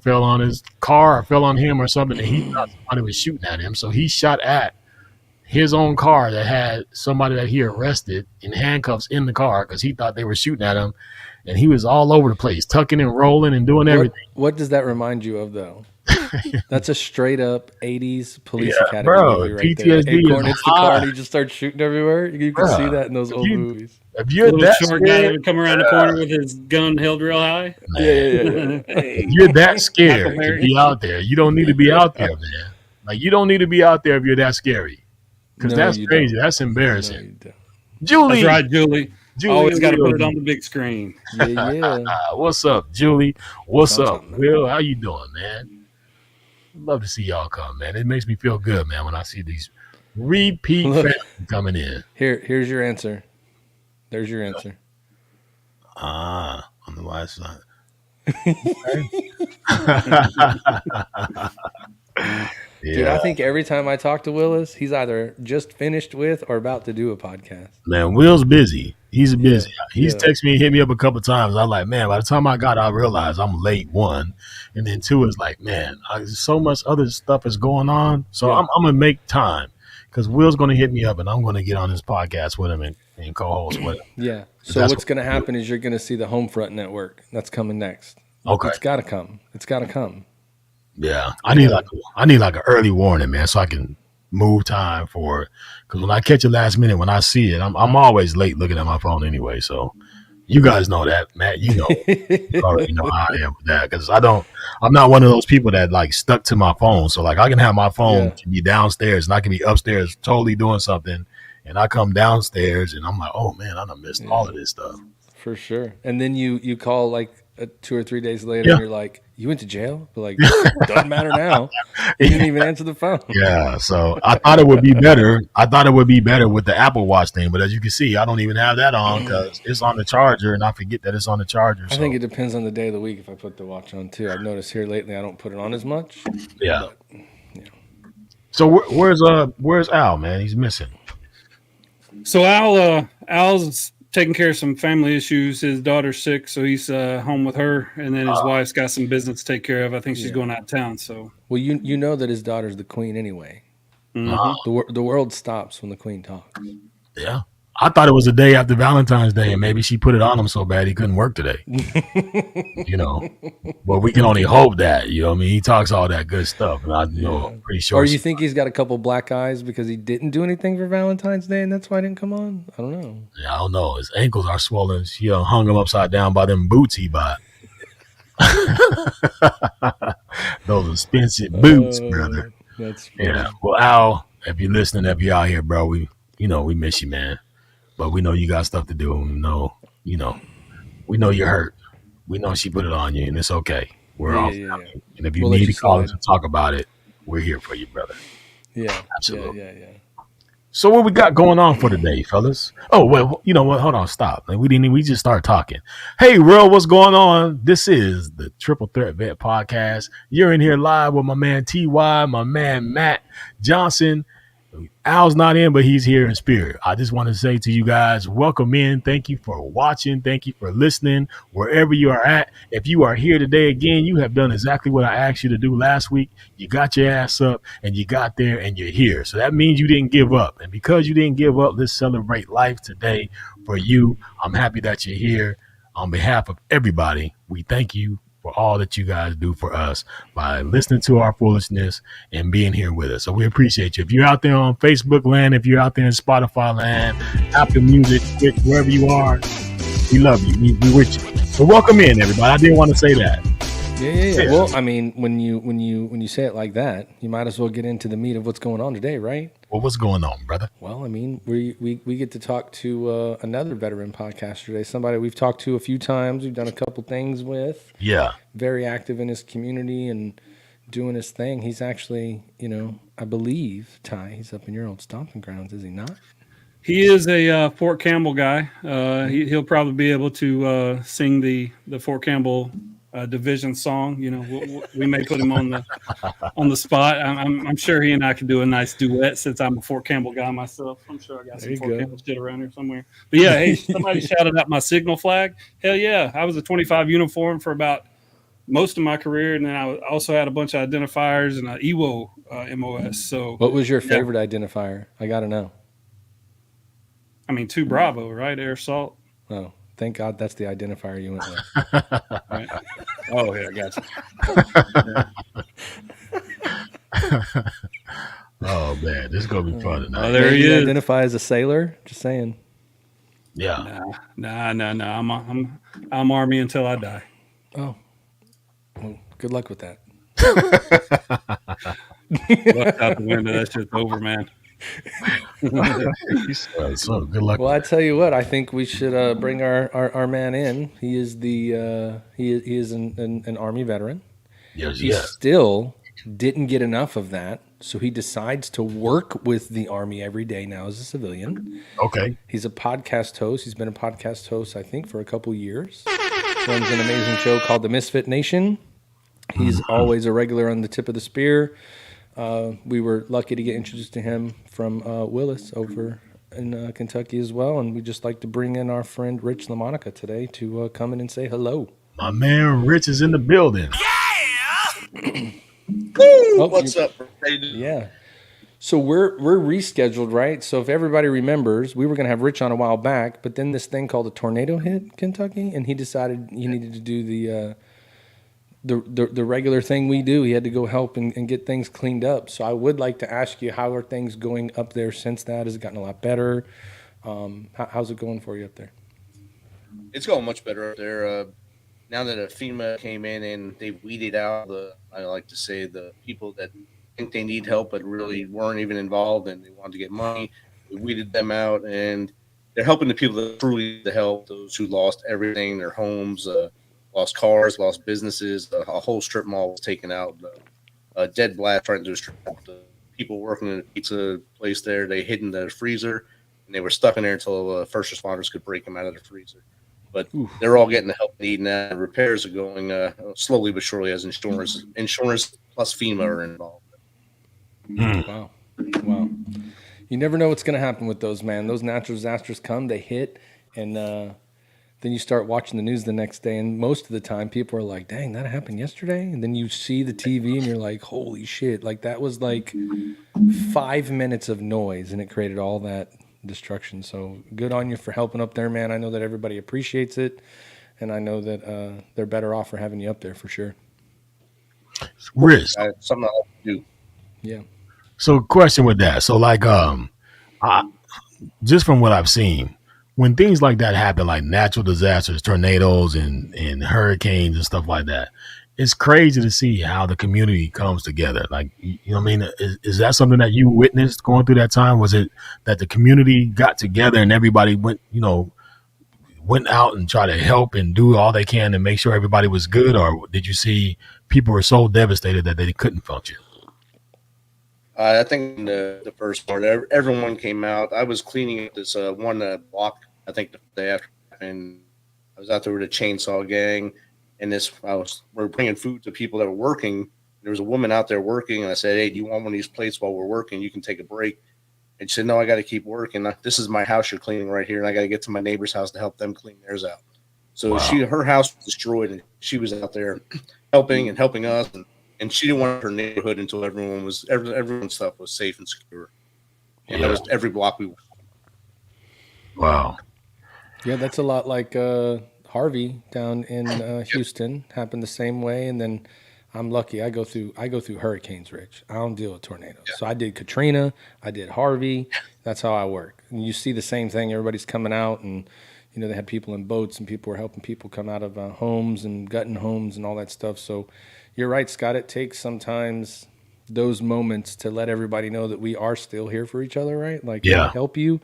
fell on his car or fell on him or something, and he thought somebody was shooting at him. So he shot at his own car that had somebody that he arrested in handcuffs in the car because he thought they were shooting at him. And he was all over the place, tucking and rolling and doing everything. What does that remind you of, though? That's a straight up 80s police academy movie right PTSD there. Acorn hits the car and he just starts shooting everywhere. You can see that in those old movies. If you're that short guy that would come around the corner with his gun held real high. Yeah. If you're that scared to be out there, you don't need to be out there, man. Like, you don't need to be out there if you're that scary. Because that's crazy. Don't. That's embarrassing. No, Julie. That's right, Julie. Always got to put it on the big screen. Yeah. What's up, Julie? What's up, Will? How you doing, man? Love to see y'all come, man. It makes me feel good, man, when I see these repeat fans coming in. Here's your answer. There's your answer. On the last side. Dude, I think every time I talk to Willis, he's either just finished with or about to do a podcast. Man, Will's busy. He's busy. He's texted me and hit me up a couple of times. I'm like, man, by the time I realized I'm late, one. And then two is like, man, so much other stuff is going on. So I'm going to make time because Will's going to hit me up and I'm going to get on this podcast with him and co-host with him. Yeah. So what's going to happen is you're going to see the Homefront Network. That's coming next. Okay. It's got to come. It's got to come. Yeah, I need like an early warning, man, so I can move time for it. Because when I catch it last minute, when I see it, I'm always late looking at my phone anyway. So you guys know that, Matt. You already know how I am with that. Because I'm not one of those people that like stuck to my phone. So like I can have my phone can be downstairs and I can be upstairs totally doing something, and I come downstairs and I'm like, oh man, I done missed all of this stuff. For sure. And then you call like 2 or 3 days later and you're like, you went to jail? But like, doesn't matter now. You didn't even answer the phone. Yeah, so I thought it would be better. With the Apple Watch thing, but as you can see, I don't even have that on because it's on the charger, and I forget that it's on the charger. I think it depends on the day of the week if I put the watch on too. I've noticed here lately I don't put it on as much. Yeah. But, So where's Al, man? He's missing. So Al's taking care of some family issues. His daughter's sick, so he's home with her, and then his wife's got some business to take care of. I think she's going out of town. So, well, you know that his daughter's the queen anyway. Mm-hmm. The world stops when the queen talks. Yeah, I thought it was the day after Valentine's Day, and maybe she put it on him so bad he couldn't work today. But we can only hope that. You know what I mean? He talks all that good stuff, and I'm pretty sure. Or you think he's got a couple black eyes because he didn't do anything for Valentine's Day, and that's why he didn't come on? I don't know. Yeah, I don't know. His ankles are swollen. She hung him upside down by them boots he bought. Those expensive boots, brother. That's funny. Yeah. Well, Al, if you're listening, if you're out here, bro, we miss you, man. But we know you got stuff to do. We know you're hurt. We know she put it on you, and it's okay. We're off. Yeah. And if you need to call us and talk about it, we're here for you, brother. Yeah, absolutely. Yeah. So what we got going on for today, fellas? Oh, well, you know what? Hold on, stop. We just started talking. Hey, Will, what's going on? This is the Triple Threat Vet Podcast. You're in here live with my man TY, my man Matt Johnson. Al's not in, but he's here in spirit. I just want to say to you guys, welcome in. Thank you for watching. Thank you for listening wherever you are at. If you are here today again, you have done exactly what I asked you to do last week. You got your ass up and you got there and you're here. So that means you didn't give up. And because you didn't give up, let's celebrate life today for you. I'm happy that you're here. On behalf of everybody, we thank you for all that you guys do for us by listening to our foolishness and being here with us. So we appreciate you. If you're out there on Facebook land, if you're out there in Spotify land, Apple Music, wherever you are, we love you. We with you. So welcome in, everybody. I didn't want to say that. Yeah. Well, I mean, when you say it like that, you might as well get into the meat of what's going on today, right? Well, what's going on, brother? Well, I mean, we get to talk to another veteran podcaster today, somebody we've talked to a few times. We've done a couple things with. Yeah. Very active in his community and doing his thing. He's actually, I believe, Ty, he's up in your old stomping grounds, is he not? He is a Fort Campbell guy. He'll probably be able to sing the Fort Campbell division song. We may put him on the spot. I'm sure he and I could do a nice duet since I'm a Fort Campbell guy myself. I'm sure I got some Fort Campbell shit around here somewhere. But yeah, hey, somebody shouted out my signal flag. Hell yeah, I was a 25 uniform for about most of my career, and then I also had a bunch of identifiers and EWO MOS. So, what was your favorite identifier? I got to know. I mean, 2 Bravo, right? Air assault. Oh, thank God that's the identifier you went with. Right. Oh, yeah, I got you. Oh man, this is gonna be fun tonight. Oh, there Maybe he is. identify as a sailor. Just saying. Yeah. Nah. I'm Army until I die. Oh, well, good luck with that. Look out the window. That shit's over, man. So good luck. Well, I tell you what, I think we should bring our man in. He is he is an Army veteran. Yes, He still didn't get enough of that, so he decides to work with the Army every day now as a civilian. Okay. He's a podcast host. He's been a podcast host, I think, for a couple years. Runs an amazing show called the MisFitNation. He's always a regular on the tip of the spear. We were lucky to get introduced to him from Willis over in Kentucky as well, and we just like to bring in our friend Rich LaMonica today to come in and say hello. My man Rich is in the building. What's up? Yeah. So we're rescheduled, right? So if everybody remembers, we were going to have Rich on a while back, but then this thing called a tornado hit Kentucky, and he decided he needed to do the regular thing we do. He had to go help and get things cleaned up. So I would like to ask you, how are things going up there since that? Has it gotten a lot better? How's it going for you up there? It's going much better up there. Now that FEMA came in and they weeded out I like to say, the people that think they need help but really weren't even involved and they wanted to get money. We weeded them out, and they're helping the people that truly need the help, those who lost everything, their homes, lost cars, lost businesses. A whole strip mall was taken out. A dead blast right into the strip mall. The people working in the pizza place there, they hid in the freezer, and they were stuck in there until first responders could break them out of the freezer. But they're all getting the help they need now. The repairs are going slowly but surely as insurance plus FEMA are involved. Wow. You never know what's going to happen with those, man. Those natural disasters come, they hit, and then you start watching the news the next day, and most of the time people are like, dang, that happened yesterday? And then you see the TV, and you're like, holy shit. Like, that was like 5 minutes of noise, and it created all that destruction. So good on you for helping up there, man. I know that everybody appreciates it, and I know that they're better off for having you up there for sure. Rich, Something I like to do. Yeah. so question with that. So like just from what I've seen, when things like that happen, like natural disasters, tornadoes and hurricanes and stuff like that, it's crazy to see how the community comes together. Like, you know what I mean? Is that something that you witnessed going through that time? Was it that the community got together and everybody went out and tried to help and do all they can to make sure everybody was good? Or did you see people were so devastated that they couldn't function? I think in the first part, everyone came out. I was cleaning up this one block, I think the day after, and I was out there with a chainsaw gang. And we're bringing food to people that were working. There was a woman out there working, and I said, hey, do you want one of these plates while we're working? You can take a break. And she said, no, I got to keep working. This is my house you're cleaning right here, and I got to get to my neighbor's house to help them clean theirs out. So her house was destroyed, and she was out there helping us, and she didn't want her neighborhood until everyone's stuff was safe and secure. And that was every block we went. Wow. Yeah, that's a lot like Harvey down in Houston. Happened the same way, and then I'm lucky. I go through hurricanes, Rich. I don't deal with tornadoes. Yeah. So I did Katrina, I did Harvey. That's how I work. And you see the same thing. Everybody's coming out, and they had people in boats, and people were helping people come out of homes and gutting homes and all that stuff. So you're right, Scott. It takes sometimes those moments to let everybody know that we are still here for each other, right? Like, to help you.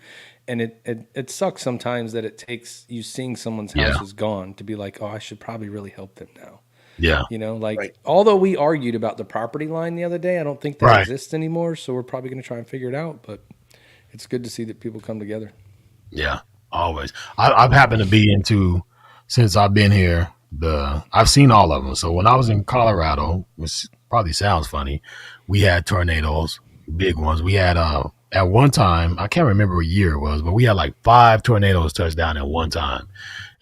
And it sucks sometimes that it takes you seeing someone's house is gone to be like, oh, I should probably really help them now. Yeah. Although we argued about the property line the other day, I don't think that exists anymore. So we're probably going to try and figure it out. But it's good to see that people come together. Yeah, always. I've happened to be since I've been here, I've seen all of them. So when I was in Colorado, which probably sounds funny, we had tornadoes, big ones. We had at one time, I can't remember what year it was, but we had like 5 tornadoes touch down at one time.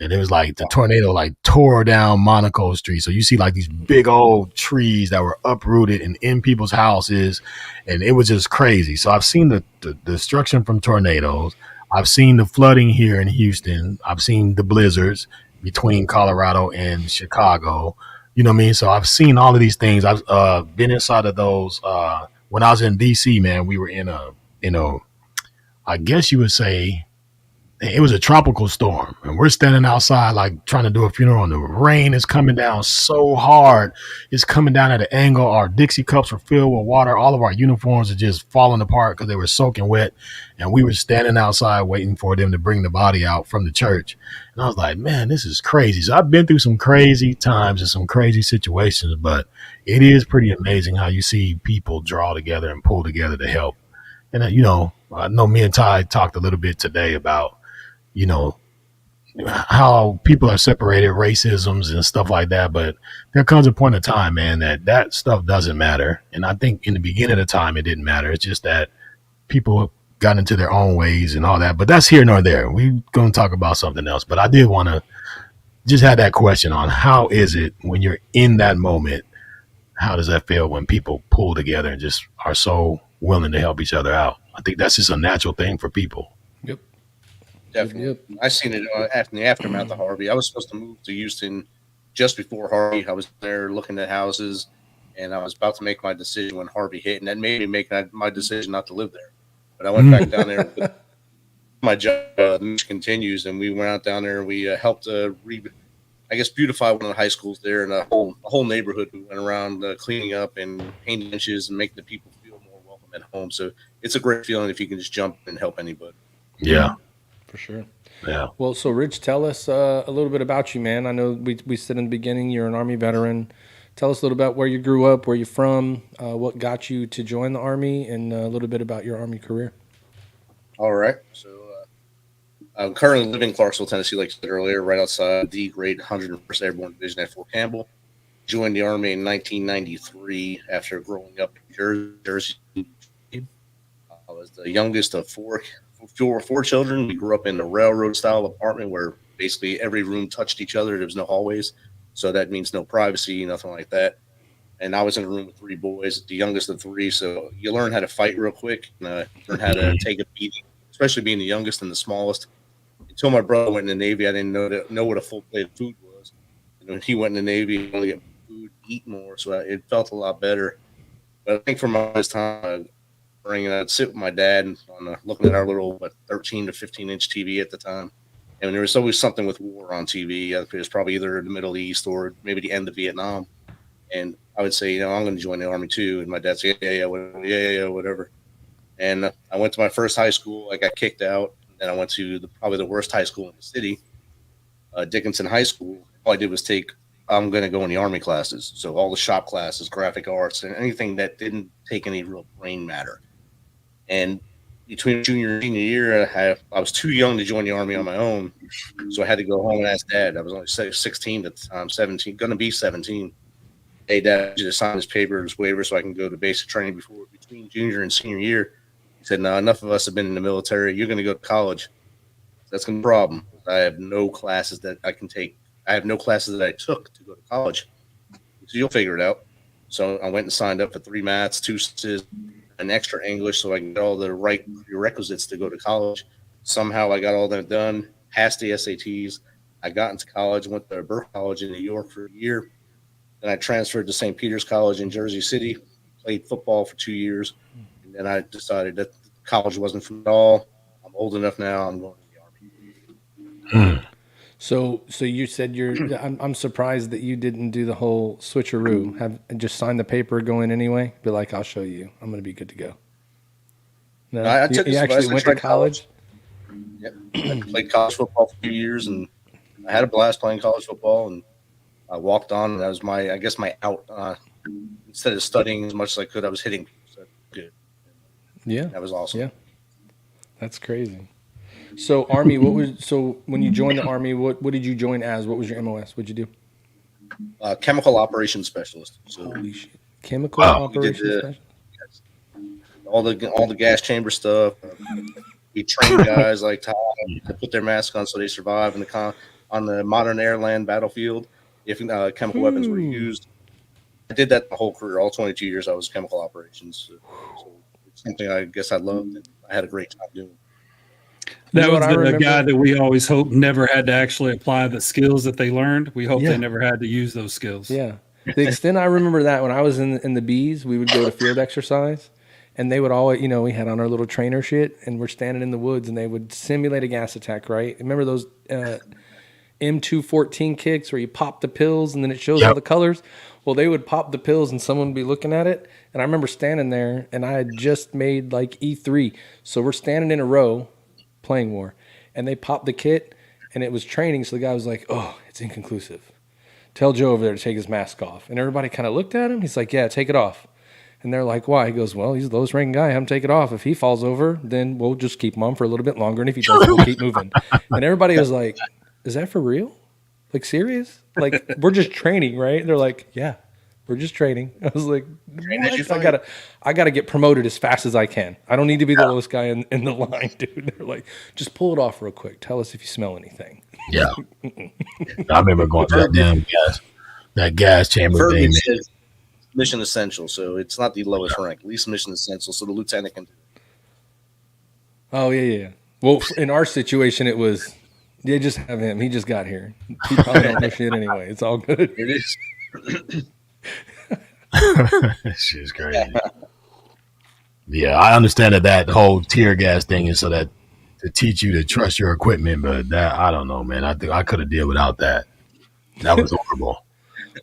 And it was like the tornado like tore down Monaco Street. So you see like these big old trees that were uprooted and in people's houses. And it was just crazy. So I've seen the destruction from tornadoes. I've seen the flooding here in Houston. I've seen the blizzards between Colorado and Chicago. You know what I mean? So I've seen all of these things. I've been inside of those. When I was in DC, man, we were in I guess you would say, it was a tropical storm, and we're standing outside like trying to do a funeral, and the rain is coming down so hard. It's coming down at an angle. Our Dixie cups are filled with water. All of our uniforms are just falling apart because they were soaking wet, and we were standing outside waiting for them to bring the body out from the church. And I was like, man, this is crazy. So I've been through some crazy times and some crazy situations, but it is pretty amazing how you see people draw together and pull together to help. And I know me and Ty talked a little bit today about how people are separated, racisms and stuff like that. But there comes a point in time, man, that stuff doesn't matter. And I think in the beginning of the time, it didn't matter. It's just that people got into their own ways and all that. But that's here nor there. We're going to talk about something else. But I did want to just have that question on how is it when you're in that moment? How does that feel when people pull together and just are so willing to help each other out? I think that's just a natural thing for people. Yep. Definitely. Yep. I seen it after the aftermath of Harvey. I was supposed to move to Houston just before Harvey. I was there looking at houses, and I was about to make my decision when Harvey hit, and that made me make my decision not to live there. But I went back down there. With my job the mission continues, and we went out down there. And we helped beautify one of the high schools there, and a whole neighborhood. We went around cleaning up and painting benches and making the people feel more welcome at home. So it's a great feeling if you can just jump and help anybody. Yeah. For sure. Yeah. Well, so Rich, tell us a little bit about you, man. I know we said in the beginning you're an Army veteran. Tell us a little about where you grew up, where you're from, what got you to join the Army, and a little bit about your Army career. All right. So I'm currently living in Clarksville, Tennessee, like I said earlier, right outside the great 101st Airborne Division at Fort Campbell. Joined the Army in 1993 after growing up in Jersey. I was the youngest of four children. We grew up in a railroad-style apartment where basically every room touched each other. There was no hallways, so that means no privacy, nothing like that. And I was in a room with three boys, the youngest of three, so you learn how to fight real quick, and learn how to take a beating, especially being the youngest and the smallest. Until my brother went in the Navy, I didn't know what a full plate of food was. And when he went in the Navy, he only got food, eat more, so it felt a lot better. But I think for my time, I'd sit with my dad on looking at our little 13 to 15-inch TV at the time. And there was always something with war on TV. It was probably either the Middle East or maybe the end of Vietnam. And I would say, I'm going to join the Army too. And my dad said, yeah, whatever. And I went to my first high school. I got kicked out. And I went to probably the worst high school in the city, Dickinson High School. All I did was I'm going to go in the Army classes. So all the shop classes, graphic arts, and anything that didn't take any real brain matter. And between junior and senior year, I was too young to join the Army on my own. So I had to go home and ask Dad. I was only 16 at the time, 17, going to be 17. Hey, Dad, just sign this paper, this waiver, so I can go to basic training between junior and senior year. He said, no, enough of us have been in the military. You're going to go to college. That's going to be a problem. I have no classes that I can take. I have no classes that I took to go to college. So you'll figure it out. So I went and signed up for 3 maths, 2 sciences, an extra English, so I can get all the right prerequisites to go to college. Somehow I got all that done, passed the SATs. I got into college, went to Burke College in New York for a year. Then I transferred to St. Peter's College in Jersey City, played football for 2 years. And then I decided that college wasn't for me at all. I'm old enough now. I'm going to the Army. So you said I'm surprised that you didn't do the whole switcheroo. Just sign the paper, go in anyway. Be like, I'll show you. I'm going to be good to go. No, I took you actually went to college. Yep, I played college football for 2 years, and I had a blast playing college football. And I walked on, and that was my out. Instead of studying as much as I could, I was hitting. So good. Yeah, that was awesome. Yeah, that's crazy. So Army, when you joined the Army, what did you join as? What was your MOS? What'd you do? Chemical operations specialist. So holy shit, chemical operations specialist. All the gas chamber stuff. We train guys like Todd to put their mask on so they survive in the on the modern air land battlefield if chemical weapons were used. I did that the whole career, all 22 years I was chemical operations. So it's something I guess I loved and I had a great time doing. That was the guy that we always hoped never had to actually apply the skills that they learned. We hope they never had to use those skills. Yeah. The extent I remember that when I was in the Bs, we would go to field exercise, and they would always, we had on our little trainer shit, and we're standing in the woods, and they would simulate a gas attack, right? Remember those M214 kicks where you pop the pills, and then it shows all the colors? Well, they would pop the pills, and someone would be looking at it, and I remember standing there, and I had just made like E3, so we're standing in a row playing war, and they popped the kit, and it was training, so the guy was like, oh, it's inconclusive. Tell Joe over there to take his mask off. And everybody kind of looked at him. He's like, yeah, take it off. And they're like, why? He goes, well, he's the lowest ranking guy. Have him take it off. If he falls over, then we'll just keep him on for a little bit longer. And if he doesn't, we'll keep moving. And everybody was like, is that for real? Like, serious? Like, we're just training, right? And they're like, yeah, we're just training. I was like, I gotta get promoted as fast as I can. I don't need to be the lowest guy in the line, dude. They're like, just pull it off real quick. Tell us if you smell anything. Yeah. I remember going to that gas chamber thing. Mission essential, so it's not the lowest rank. At least mission essential, so the lieutenant can do it. Oh, yeah. Well, in our situation, it was, just have him. He just got here. He probably don't know shit anyway. It's all good. It is. Shit's crazy. Yeah, I understand that whole tear gas thing is so that to teach you to trust your equipment, but that I don't know, man. I think I could have dealt without that. That was horrible.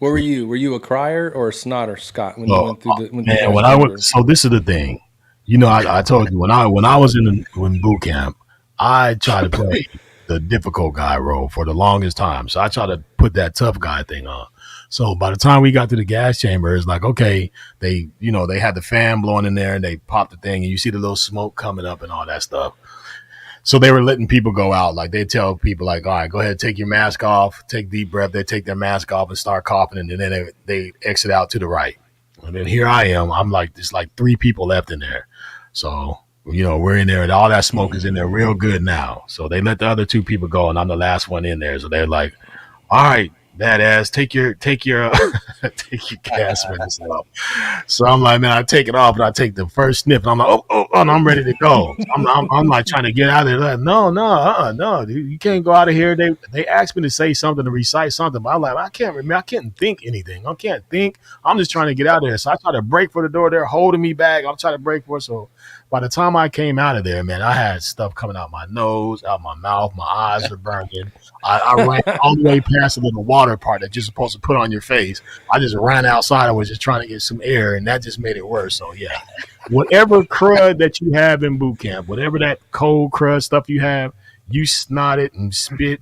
Where were you? Were you a crier or a snotter, Scott? When you went through when I went, so this is the thing. I told you when I was in boot camp, I tried to play the difficult guy role for the longest time. So I tried to put that tough guy thing on. So by the time we got to the gas chamber, it's like, okay, they had the fan blowing in there and they popped the thing and you see the little smoke coming up and all that stuff. So they were letting people go out. Like they tell people like, all right, go ahead, take your mask off, take deep breath. They take their mask off and start coughing. And then they exit out to the right. And then here I am. I'm like, there's like 3 people left in there. So, we're in there and all that smoke is in there real good now. So they let the other 2 people go and I'm the last one in there. So they're like, all right, badass, take your take your gas medicine off. So I'm like, man, I take it off and I take the first sniff and I'm like, oh, and I'm ready to go. I'm like trying to get out of there. Like, no, dude, you can't go out of here. They asked me to say something, to recite something, but I'm like, I can't remember. I can't think anything. I can't think. I'm just trying to get out of there. So I try to break for the door. They're holding me back. I'm trying to break for it. So by the time I came out of there, man, I had stuff coming out my nose, out my mouth. My eyes were burning. I ran all the way past the little water part that you're supposed to put on your face. I just ran outside. I was just trying to get some air, and that just made it worse. So, yeah, whatever crud that you have in boot camp, whatever that cold crud stuff you have, you snotted and spit,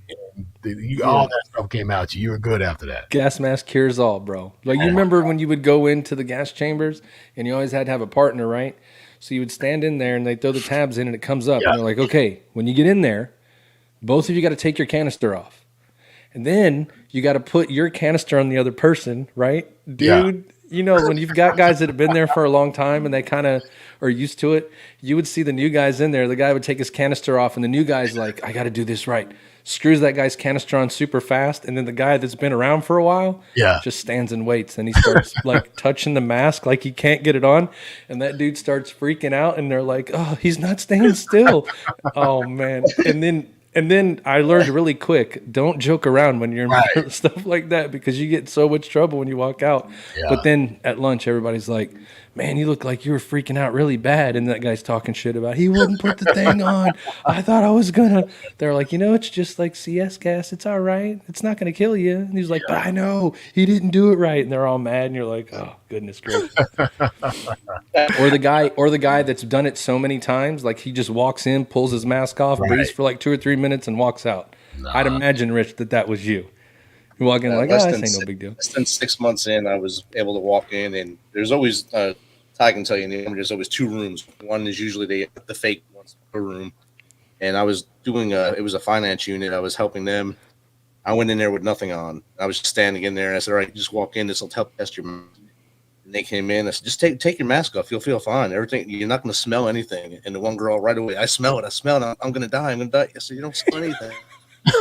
and all that stuff came out. You were good after that. Gas mask cures all, bro. Like, you remember when you would go into the gas chambers, and you always had to have a partner, right? So you would stand in there, and they throw the tabs in, and it comes up. And they're like, okay, when you get in there, both of you got to take your canister off. And then you got to put your canister on the other person, right? Dude, when you've got guys that have been there for a long time and they kind of are used to it, you would see the new guys in there. The guy would take his canister off, and the new guy's like, I got to do this right. Screws that guy's canister on super fast. And then the guy that's been around for a while just stands and waits. And he starts like touching the mask like he can't get it on. And that dude starts freaking out. And they're like, oh, he's not staying still. Oh, man. And then I learned really quick, don't joke around when you're in stuff like that because you get in so much trouble when you walk out. Yeah. But then at lunch, everybody's like, man, you look like you were freaking out really bad. And that guy's talking shit about, he wouldn't put the thing on. I thought I was going to. They're like, it's just like CS gas. It's all right. It's not going to kill you. And he's like, but I know he didn't do it right. And they're all mad. And you're like, oh, goodness gracious. Or the guy that's done it so many times, like he just walks in, pulls his mask off, breathes for like 2 or 3 minutes and walks out. Nah. I'd imagine, Rich, that was you. You walk in like, this ain't no big deal. Less than 6 months in, I was able to walk in, and there's always, Ty can tell you, there's always 2 rooms. One is usually the fake one's a room, and I was doing it was a finance unit. I was helping them. I went in there with nothing on. I was just standing in there, and I said, all right, just walk in. This will help test your mask. And they came in. I said, just take your mask off. You'll feel fine. Everything. You're not going to smell anything. And the one girl right away, I smell it. I'm going to die. I said, you don't smell anything.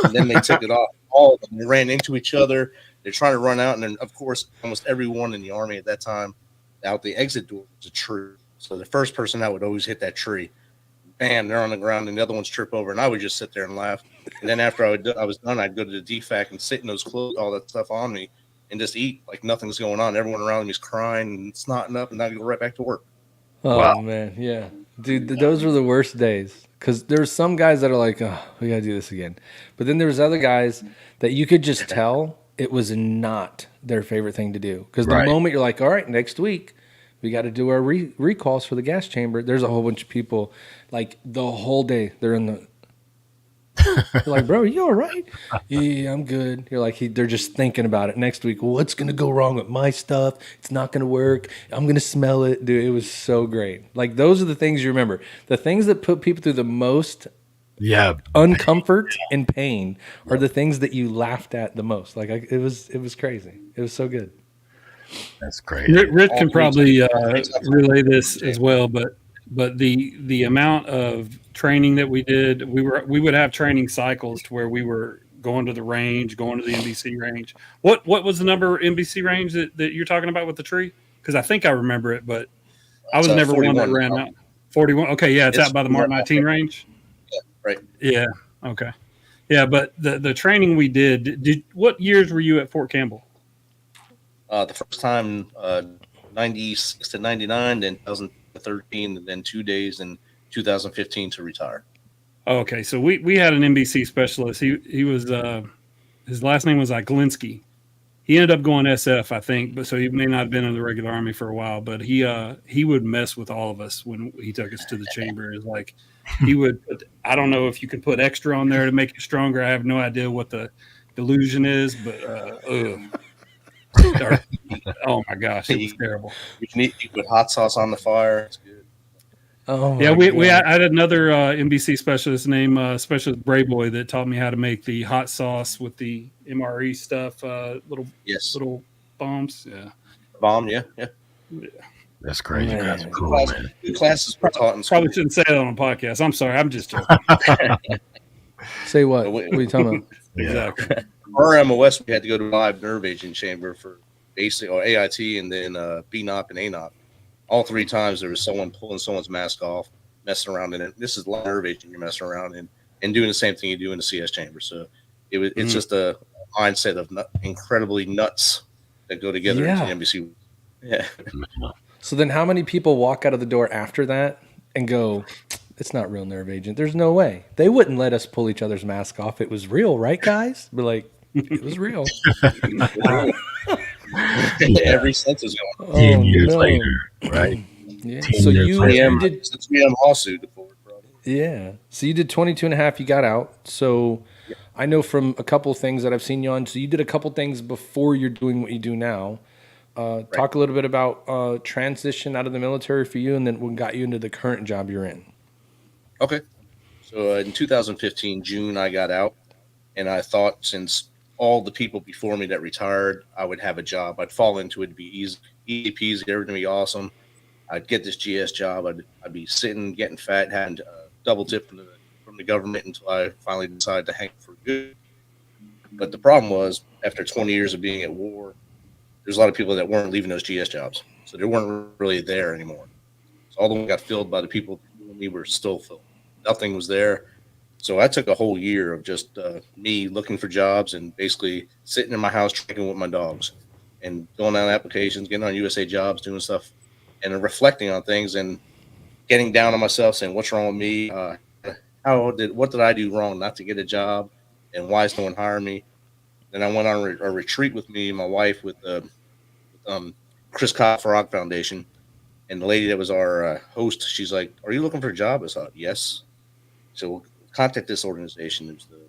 and then they took it off. All of them, they ran into each other. They're trying to run out, and then of course, almost everyone in the Army at that time, out the exit door was a tree. So the first person out would always hit that tree. Bam, they're on the ground, and the other ones trip over, and I would just sit there and laugh. And then after I was done, I'd go to the DFAC and sit in those clothes, all that stuff on me, and just eat like nothing's going on. Everyone around me is crying and snotting up, and I'd go right back to work. Oh man, yeah, dude, those were the worst days because there's some guys that are like, oh, we gotta do this again, but then there's other guys that you could just tell it was not their favorite thing to do because the Right. moment you're like, all right, next week we got to do our recalls for the gas chamber. There's a whole bunch of people like the whole day they're in the. You're like, bro, you all right? Yeah, I'm good. You're like, they're just thinking about it. Next week, what's going to go wrong with my stuff? It's not going to work. I'm going to smell it. Dude, it was so great. Like, those are the things you remember. The things that put people through the most Yeah. uncomfort and pain are the things that you laughed at the most. Like, it was crazy. It was so good. That's great. Rich can probably relay this as well, but the amount of training that we did, we would have training cycles to where we were going to the range, going to the NBC range. What was the number NBC range that you're talking about with the tree? Because I think I remember it, but I was never 41. One that ran out. 41. Okay, yeah, it's out by the Mark 19 range. Yeah, right. Yeah. Okay. Yeah, but the training we did. What years were you at Fort Campbell? The first time, 96 to 99, then 2013, and then 2 days in 2015 to retire. Okay, so we had an NBC specialist. He was his last name was Iglinski. He ended up going SF, I think, but so he may not have been in the regular Army for a while. But he would mess with all of us when he took us to the chamber. It's like he would. I don't know if you can put extra on there to make it stronger. I have no idea what the delusion is, but oh my gosh, it was terrible. You can put hot sauce on the fire. It's good. Oh yeah, we had another NBC specialist named Specialist Brayboy that taught me how to make the hot sauce with the MRE stuff, little bombs. Yeah, bomb. Yeah. That's crazy. Man. That's cool, man. Classes were taught in school. Probably shouldn't say that on a podcast. I'm sorry. I'm just joking. Say what? What are you talking about? Exactly. Our MOS, we had to go to live nerve agent chamber for basic or AIT, and then BNOP and ANOP. All 3 times there was someone pulling someone's mask off, messing around in it. This is live nerve agent you're messing around in, and doing the same thing you do in the CS chamber. So it's just a mindset of incredibly nuts that go together into the NBC. Yeah. So then how many people walk out of the door after that and go, it's not real nerve agent. There's no way. They wouldn't let us pull each other's mask off. It was real, right, guys? We're like, it was real. Every sense is going. 10 years later, right? Yeah. 10 So years you later. did. It's a 3M lawsuit. Yeah. So you did 22 and a half. You got out. So I know from a couple of things that I've seen you on. So you did a couple things before you're doing what you do now. Talk a little bit about transition out of the military for you, and then what got you into the current job you're in. Okay. So in 2015, June, I got out, and I thought since all the people before me that retired, I would have a job. I'd fall into it. It'd be easy peasy. Everything would be awesome. I'd get this GS job. I'd be sitting, getting fat, having double dip from the government until I finally decided to hang for good. But the problem was, after 20 years of being at war, there's a lot of people that weren't leaving those GS jobs. So they weren't really there anymore. So all the ones got filled by the people we were still filled. Nothing was there. So I took a whole year of just me looking for jobs and basically sitting in my house drinking with my dogs and going on applications, getting on USA Jobs, doing stuff, and reflecting on things and getting down on myself, saying, what's wrong with me? What did I do wrong not to get a job? And why is no one hiring me? Then I went on a retreat with me and my wife with Chris Cobb Frog Foundation. And the lady that was our host, she's like, are you looking for a job? I thought, yes. So we'll contact this organization. It's the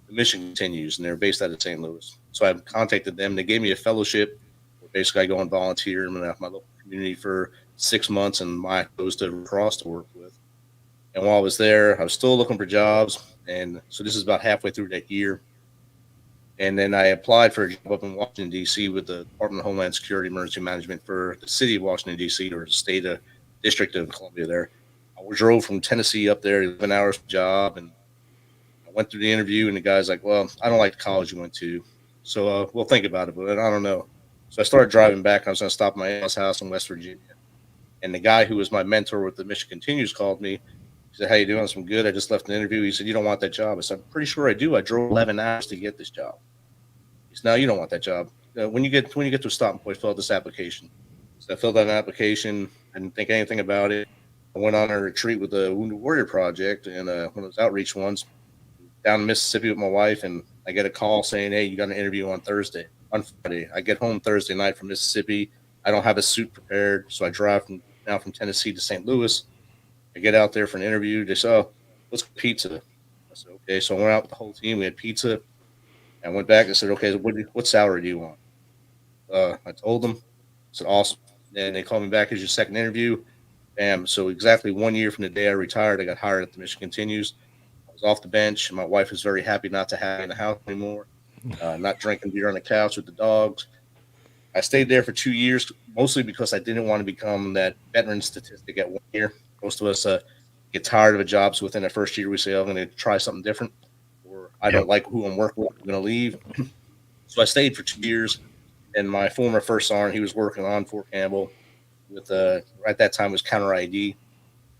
mission continues, and they're based out of St. Louis. So I contacted them. They gave me a fellowship. Basically, I go and volunteer in my local community for 6 months, and my goes to Cross to work with. And while I was there, I was still looking for jobs. And so this is about halfway through that year. And then I applied for a job up in Washington, D.C. with the Department of Homeland Security Emergency Management for the city of Washington, D.C., or the state of District of Columbia there. I drove from Tennessee up there, 11 hours job, and went through the interview, and the guy's like, well, I don't like the college you went to. So we'll think about it, but I don't know. So I started driving back. I was going to stop at my aunt's house in West Virginia. And the guy who was my mentor with the Mission Continues called me. He said, how you doing? I'm good. I just left an interview. He said, you don't want that job. I said, I'm pretty sure I do. I drove 11 hours to get this job. He said, no, you don't want that job. When you get to a stopping point, fill out this application. So I filled out an application. I didn't think anything about it. I went on a retreat with the Wounded Warrior Project and one of those outreach ones down in Mississippi with my wife. And I get a call saying, hey, you got an interview on Friday. I get home Thursday night from Mississippi. I don't have a suit prepared. So I drive from Tennessee to St. Louis. I get out there for an interview. They said, oh, let's get pizza. I said, okay. So I went out with the whole team. We had pizza. I went back and said, okay, what salary do you want? I told them. I said, awesome. Then they called me back as your second interview. Bam. So exactly 1 year from the day I retired, I got hired at the Mission Continues. I was off the bench. My wife was very happy not to have me in the house anymore, not drinking beer on the couch with the dogs. I stayed there for 2 years, mostly because I didn't want to become that veteran statistic at 1 year. Most of us get tired of a job. So within the first year, we say, I'm going to try something different, or I don't like who I'm working with. I'm going to leave. So I stayed for 2 years. And my former first sergeant, he was working on Fort Campbell with, at that time, was counter ID.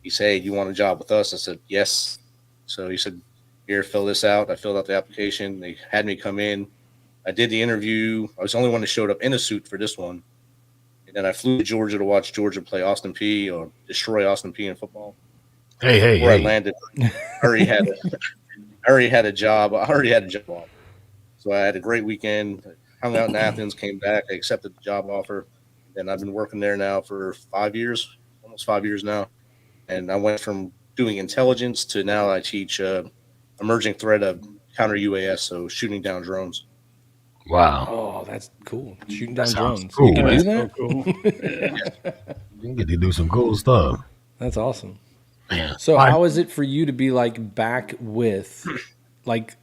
He said, hey, do you want a job with us? I said, yes. So he said, here, fill this out. I filled out the application. They had me come in. I did the interview. I was the only one that showed up in a suit for this one. And then I flew to Georgia to watch Georgia play Austin Peay or destroy Austin Peay in football. Hey. I landed, I already had a job. I already had a job offer. So I had a great weekend. I hung out in Athens, came back. I accepted the job offer. And I've been working there now for 5 years, almost 5 years now. And I went from doing intelligence to now I teach emerging threat of counter UAS, so shooting down drones. Wow. Oh, that's cool. Shooting down drones. Cool. You can do That's that? so cool. You get to do some cool stuff. That's awesome. Man. So how is it for you to be like back with like,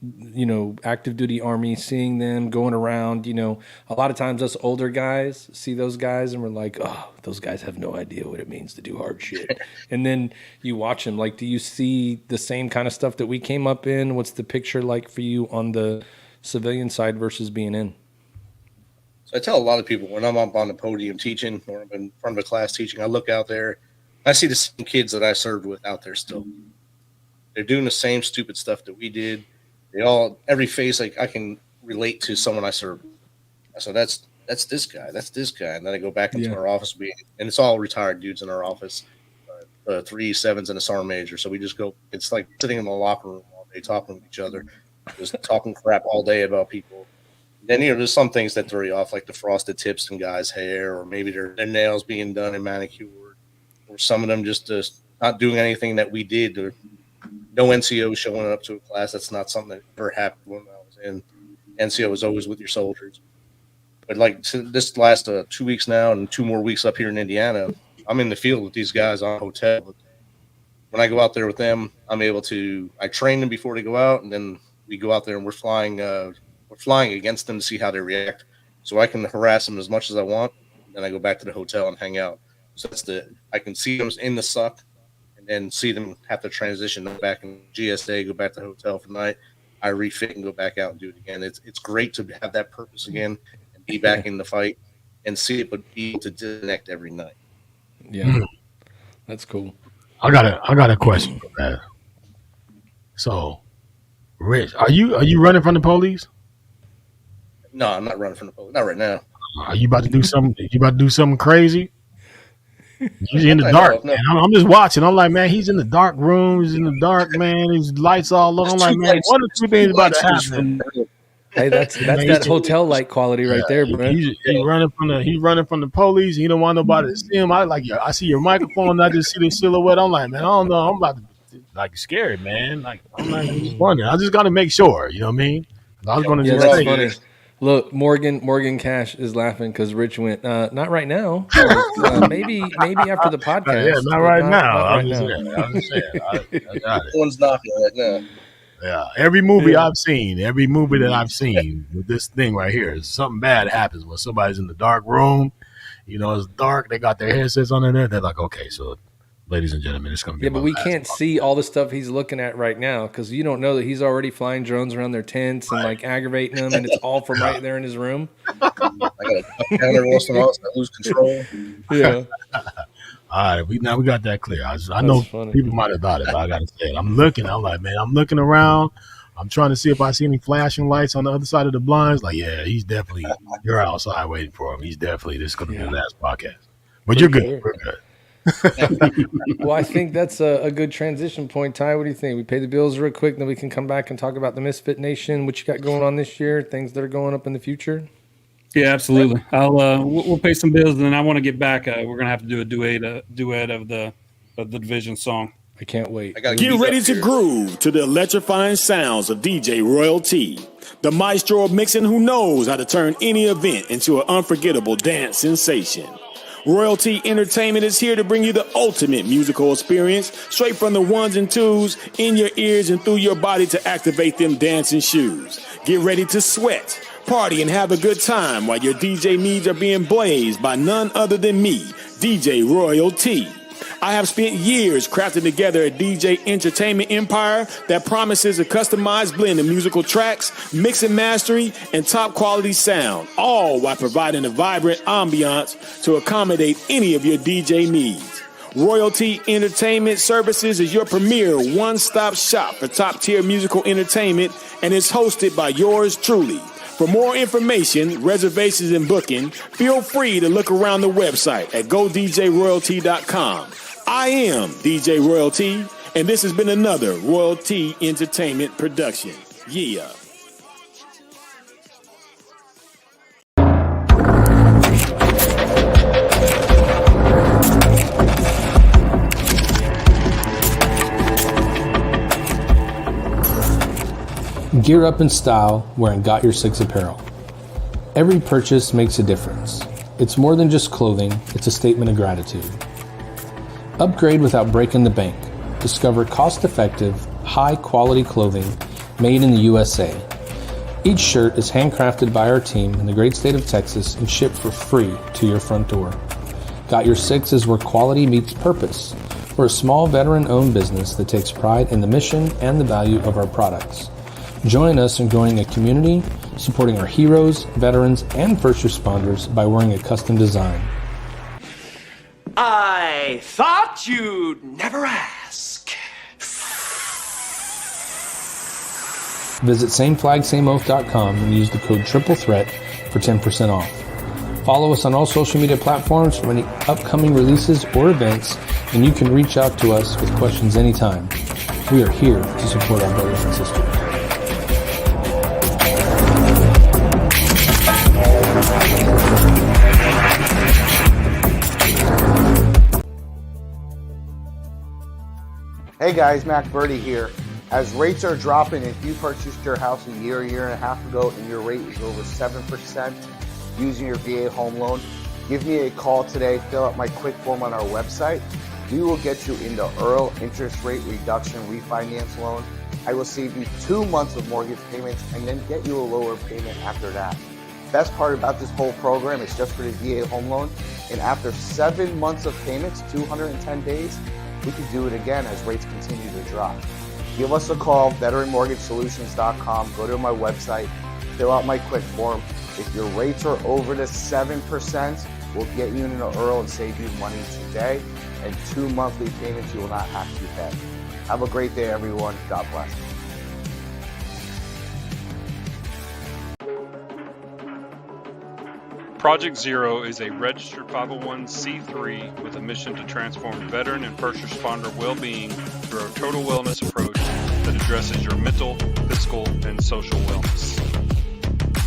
you know, active duty Army, seeing them going around, you know, a lot of times us older guys see those guys and we're like, oh, those guys have no idea what it means to do hard shit. And then you watch them, like, do you see the same kind of stuff that we came up in? What's the picture like for you on the civilian side versus being in? So I tell a lot of people when I'm up on the podium teaching or I'm in front of a class teaching, I look out there, I see the same kids that I served with out there still. They're doing the same stupid stuff that we did. Every face, like I can relate to someone I served. So that's this guy, that's this guy. And then I go back into our office and it's all retired dudes in our office, 3 7s and a sergeant major. So we just go, it's like sitting in the locker room all day talking with each other, just talking crap all day about people. Then, you know, there's some things that throw you off, like the frosted tips in guys' hair, or maybe their nails being done and manicured, or some of them just not doing anything that we did, or no NCO showing up to a class. That's not something that ever happened when I was in. NCO was always with your soldiers. But like this last 2 weeks now and 2 more weeks up here in Indiana, I'm in the field with these guys on hotel. When I go out there with them, I train them before they go out, and then we go out there and we're flying against them to see how they react. So I can harass them as much as I want. And then I go back to the hotel and hang out. So I can see them in the suck and then see them have to transition back in GSA, go back to the hotel for the night. I refit and go back out and do it again. It's great to have that purpose again and be back in the fight and see it, but be able to disconnect every night. Yeah, that's cool. I got a question for that. So, Rich, are you running from the police? No, I'm not running from the police. Not right now. Are you about to do something? You about to do something crazy? He's in the I dark. know. Man. I'm just watching. I'm like, man, he's in the dark room. He's in the dark, man. His lights all low. I'm like, man, what are 2 things about to happen? Hey, that's that hotel light quality right there, bro. He's running from the police. He don't want nobody to see him. I see your microphone. And I just see the silhouette. I'm like, man, I don't know. I'm about to like scared, man. Like I'm not just wondering. I just got to make sure. You know what I mean? I was going to just that's say, funny. Look, Morgan Cash is laughing because Rich went, not right now. Maybe after the podcast. Yeah, not right now. Not I'm right just saying. I got it. No one's knocking right now. Yeah, every movie I've seen with this thing right here, something bad happens when somebody's in the dark room. You know, it's dark. They got their headsets on in there. They're like, okay, so ladies and gentlemen. It's going to be but we can't see all the stuff he's looking at right now because you don't know that he's already flying drones around their tents and like aggravating them, and it's all from right there in his room. I got a counter once in a while, so I lose control. Yeah. All right, we got that clear. I know funny. people might have thought it, but I got to say it. I'm looking around. I'm trying to see if I see any flashing lights on the other side of the blinds. Like, yeah, he's definitely, you're outside waiting for him. He's definitely, this is going to be the last podcast. But you're good. Sure. We're good. Well, I think that's a good transition point. Ty, what do you think? We pay the bills real quick, then we can come back and talk about the Misfit Nation, what you got going on this year, things that are going up in the future. Yeah, absolutely. We'll pay some bills, and then I want to get back. We're gonna have to do a duet of the division song. I can't wait. Get ready to groove to the electrifying sounds of DJ Royal T, the maestro of mixing who knows how to turn any event into an unforgettable dance sensation. Royalty Entertainment is here to bring you the ultimate musical experience straight from the ones and twos in your ears and through your body to activate them dancing shoes. Get ready to sweat, party, and have a good time while your DJ needs are being blazed by none other than me, DJ Royal T. I have spent years crafting together a DJ entertainment empire that promises a customized blend of musical tracks, mix and mastery, and top quality sound, all while providing a vibrant ambiance to accommodate any of your DJ needs. Royalty Entertainment Services is your premier one-stop shop for top-tier musical entertainment and is hosted by yours truly. For more information, reservations, and booking, feel free to look around the website at godjroyalty.com. I am DJ Royalty, and this has been another Royalty Entertainment production. Yeah. Gear up in style wearing Got Your Six apparel. Every purchase makes a difference. It's more than just clothing, it's a statement of gratitude. Upgrade without breaking the bank. Discover cost-effective, high-quality clothing made in the USA. Each shirt is handcrafted by our team in the great state of Texas and shipped for free to your front door. Got Your Six is where quality meets purpose. We're a small veteran-owned business that takes pride in the mission and the value of our products. Join us in growing a community, supporting our heroes, veterans, and first responders by wearing a custom design. I thought you'd never ask. Visit sameflagsameoath.com and use the code TRIPLETHREAT for 10% off. Follow us on all social media platforms for any upcoming releases or events, and you can reach out to us with questions anytime. We are here to support our brothers and sisters. Hey guys, Mac Birdie here. As rates are dropping, if you purchased your house a year and a half ago and your rate is over 7% using your VA home loan, give me a call today, fill out my quick form on our website. We will get you into Earl interest rate reduction refinance loan. I will save you 2 months of mortgage payments and then get you a lower payment after that. Best part about this whole program is just for the VA home loan, and after 7 months of payments, 210 days, we can do it again as rates continue to drop. Give us a call, veteranmortgagesolutions.com. Go to my website, fill out my quick form. If your rates are over the 7%, we'll get you into Earl and save you money today. And 2 monthly payments you will not have to pay. Have a great day, everyone. God bless. Project Zero is a registered 501c3 with a mission to transform veteran and first responder well-being through a total wellness approach that addresses your mental, physical, and social wellness.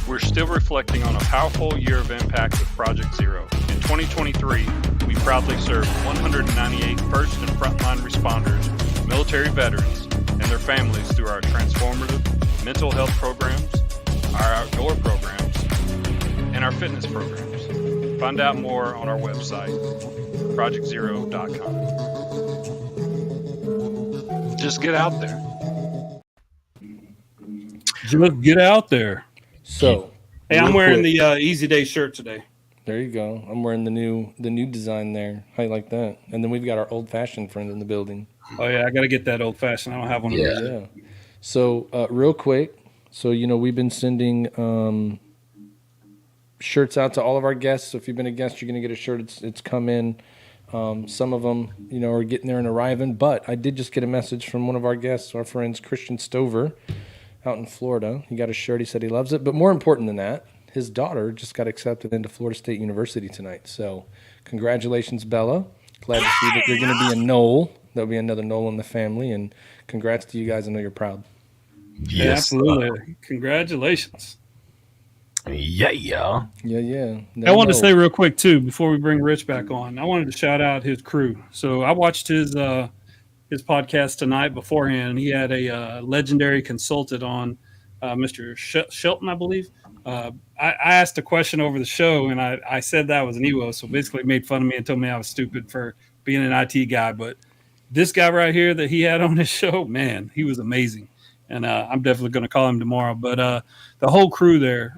We're still reflecting on a powerful year of impact with Project Zero. In 2023, we proudly served 198 first and frontline responders, military veterans, and their families through our transformative mental health programs, our outdoor programs, and our fitness programs. Find out more on our website, projectzero.com. Just get out there. Just get out there. So, Hey, I'm real wearing quick. the Easy Day shirt today. There you go. I'm wearing the new design there. How you like that? And then we've got our old fashioned friend in the building. Oh yeah, I got to get that old fashioned. I don't have one of those. Yeah. So real quick, so we've been sending shirts out to all of our guests. So if you've been a guest, you're going to get a shirt. It's come in. Some of them, are getting there and arriving. But I did just get a message from one of our guests, our friends, Christian Stover, out in Florida. He got a shirt. He said he loves it. But more important than that, his daughter just got accepted into Florida State University tonight. So congratulations, Bella. Glad to see that you're going to be a Knoll. There'll be another Knoll in the family. And congrats to you guys. I know you're proud. Yes, Yeah, absolutely. Congratulations. Yeah. No, I wanted to say real quick too before we bring Rich back on. I wanted to shout out his crew. So I watched his podcast tonight beforehand, and he had a legendary consultant on, Mr. Shelton, I believe. I asked a question over the show, and I said that was an EWO, so basically made fun of me and told me I was stupid for being an IT guy. But this guy right here that he had on his show, man, he was amazing. And I'm definitely going to call him tomorrow. But the whole crew there,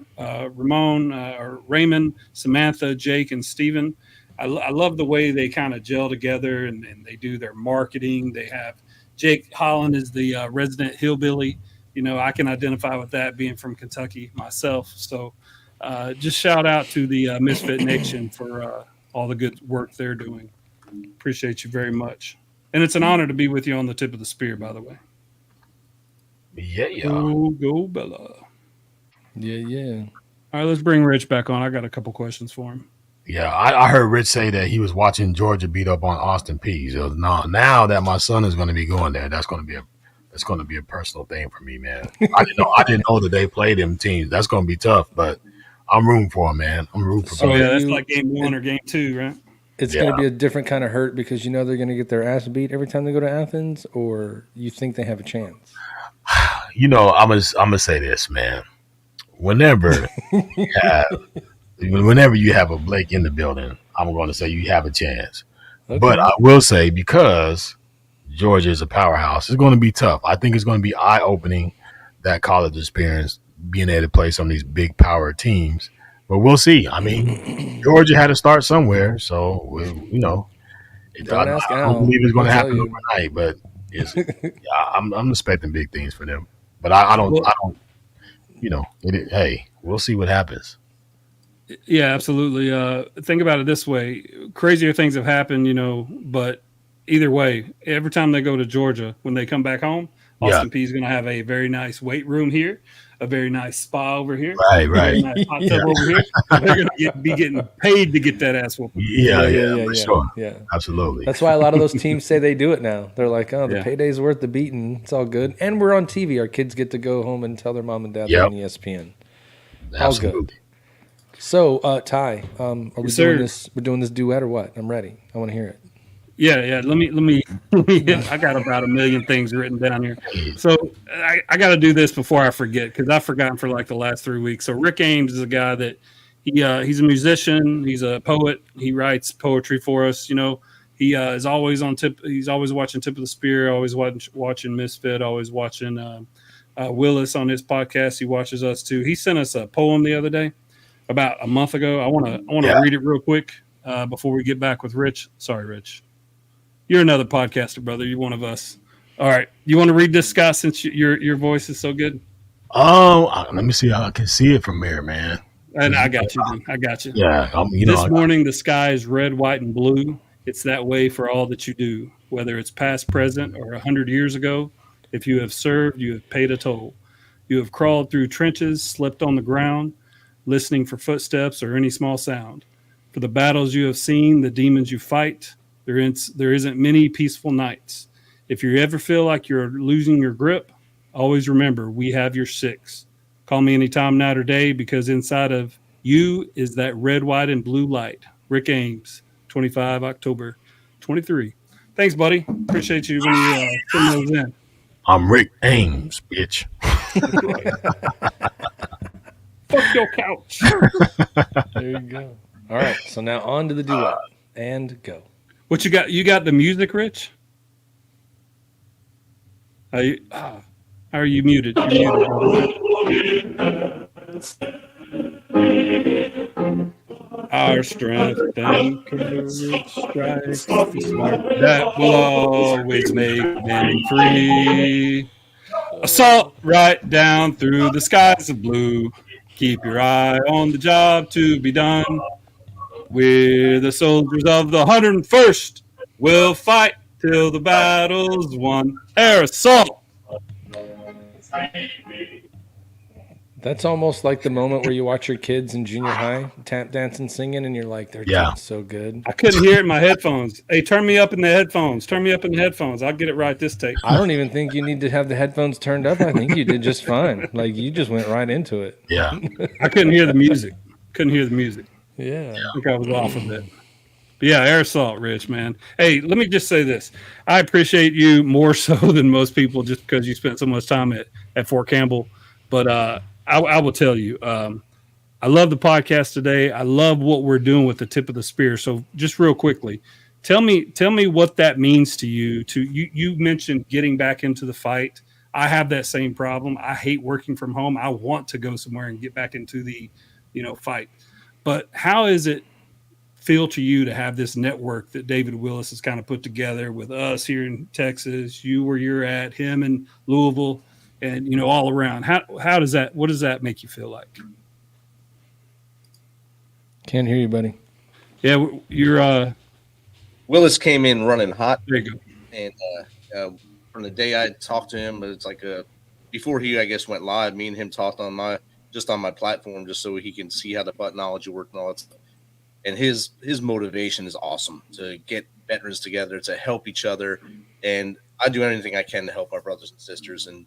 Raymond, Samantha, Jake, and Steven, I love the way they kind of gel together and they do their marketing. They have Jake Holland is the resident hillbilly. I can identify with that being from Kentucky myself. So just shout out to the MisFitNation for all the good work they're doing. Appreciate you very much. And it's an honor to be with you on the tip of the spear, by the way. Yeah. Go Bella. Yeah. All right, let's bring Rich back on. I got a couple questions for him. Yeah, I heard Rich say that he was watching Georgia beat up on Austin Peay. So now that my son is going to be going there, that's going to be a personal thing for me, man. I didn't know that they played them teams. That's going to be tough, but I'm rooting for him, man. I'm rooting for him. So yeah, that's like game 1 or game 2, right? It's going to be a different kind of hurt because they're going to get their ass beat every time they go to Athens, or you think they have a chance? I'm gonna say this, man. Whenever you have a Blake in the building, I'm going to say you have a chance. Okay. But I will say, because Georgia is a powerhouse, it's going to be tough. I think it's going to be eye-opening, that college experience, being able to play some of these big power teams. But we'll see. I mean, Georgia had to start somewhere, so I don't believe it's going to happen overnight. But I'm expecting big things for them. But I don't. Hey, we'll see what happens. Yeah, absolutely. Think about it this way: crazier things have happened, but either way, every time they go to Georgia, when they come back home, Austin Peay is going to have a very nice weight room here, a very nice spa over here, right, a very nice hot tub over here. They're going to be getting paid to get that ass whooping. Yeah, for sure. Yeah, absolutely. That's why a lot of those teams say they do it now. They're like, oh, the payday's worth the beating. It's all good, and we're on TV. Our kids get to go home and tell their mom and dad they're on ESPN. Absolutely. All good. So, Ty, are we doing this? We're doing this duet or what? I'm ready. I want to hear it. Yeah. Let me. I got about a million things written down here, so I got to do this before I forget, because I've forgotten for like the last 3 weeks. So Rick Ames is a guy that he's a musician. He's a poet. He writes poetry for us. He is always on tip. He's always watching Tip of the Spear. Always watching Misfit. Always watching Willis on his podcast. He watches us too. He sent us a poem the other day, about a month ago. I want to read it real quick before we get back with Rich. Sorry, Rich. You're another podcaster, brother. You're one of us. All right. You want to read this, Scott, since your voice is so good? Let me see how I can see it from here, man. And I got you, dude. I got you. Yeah. This morning, the sky is red, white, and blue. It's that way for all that you do, whether it's past, present, or 100 years ago. If you have served, you have paid a toll. You have crawled through trenches, slept on the ground, listening for footsteps or any small sound. For the battles you have seen, the demons you fight, there isn't many peaceful nights. If you ever feel like you're losing your grip, always remember, we have your 6. Call me anytime, night or day, because inside of you is that red, white, and blue light. Rick Ames, 25 October 23. Thanks, buddy. Appreciate you when you send those in. I'm Rick Ames, bitch. Fuck your couch. There you go. All right, so now on to the duet, and go. What you got? You got the music, Rich? Are you muted? You're muted. Our strength and courage strikes the spark that will always make men free. Assault right down through the skies of blue. Keep your eye on the job to be done. We're the soldiers of the 101st. We'll fight till the battle's won. Air assault. That's almost like the moment where you watch your kids in junior high tap dancing, singing, and you're like, they're Yeah. doing so good. I couldn't hear it in my headphones. Hey, turn me up in the headphones. Turn me up in the headphones. I'll get it right this take. I don't even think you need to have the headphones turned up. I think you did just fine. Like you just went right into it. Yeah. I couldn't hear the music. Couldn't hear the music. Yeah. I think I was off of it. But yeah, air assault, Rich, man. Hey, let me just say this. I appreciate you more so than most people just because you spent so much time at Fort Campbell. But I will tell you, I love the podcast today. I love what we're doing with the tip of the spear. So just real quickly, tell me what that means to you. You mentioned getting back into the fight. I have that same problem. I hate working from home. I want to go somewhere and get back into the, fight. But how is it feel to you to have this network that David Willis has kind of put together with us here in Texas, you where you're at, him in Louisville, and all around? What does that make you feel like? Can't hear you, buddy. Yeah, you're Willis came in running hot. there you go. And from the day I talked to him, but it's like before he, I guess, went live, me and him talked on my platform just so he can see how the technology worked and all that stuff. And his motivation is awesome to get veterans together, to help each other. And I do anything I can to help our brothers and sisters. And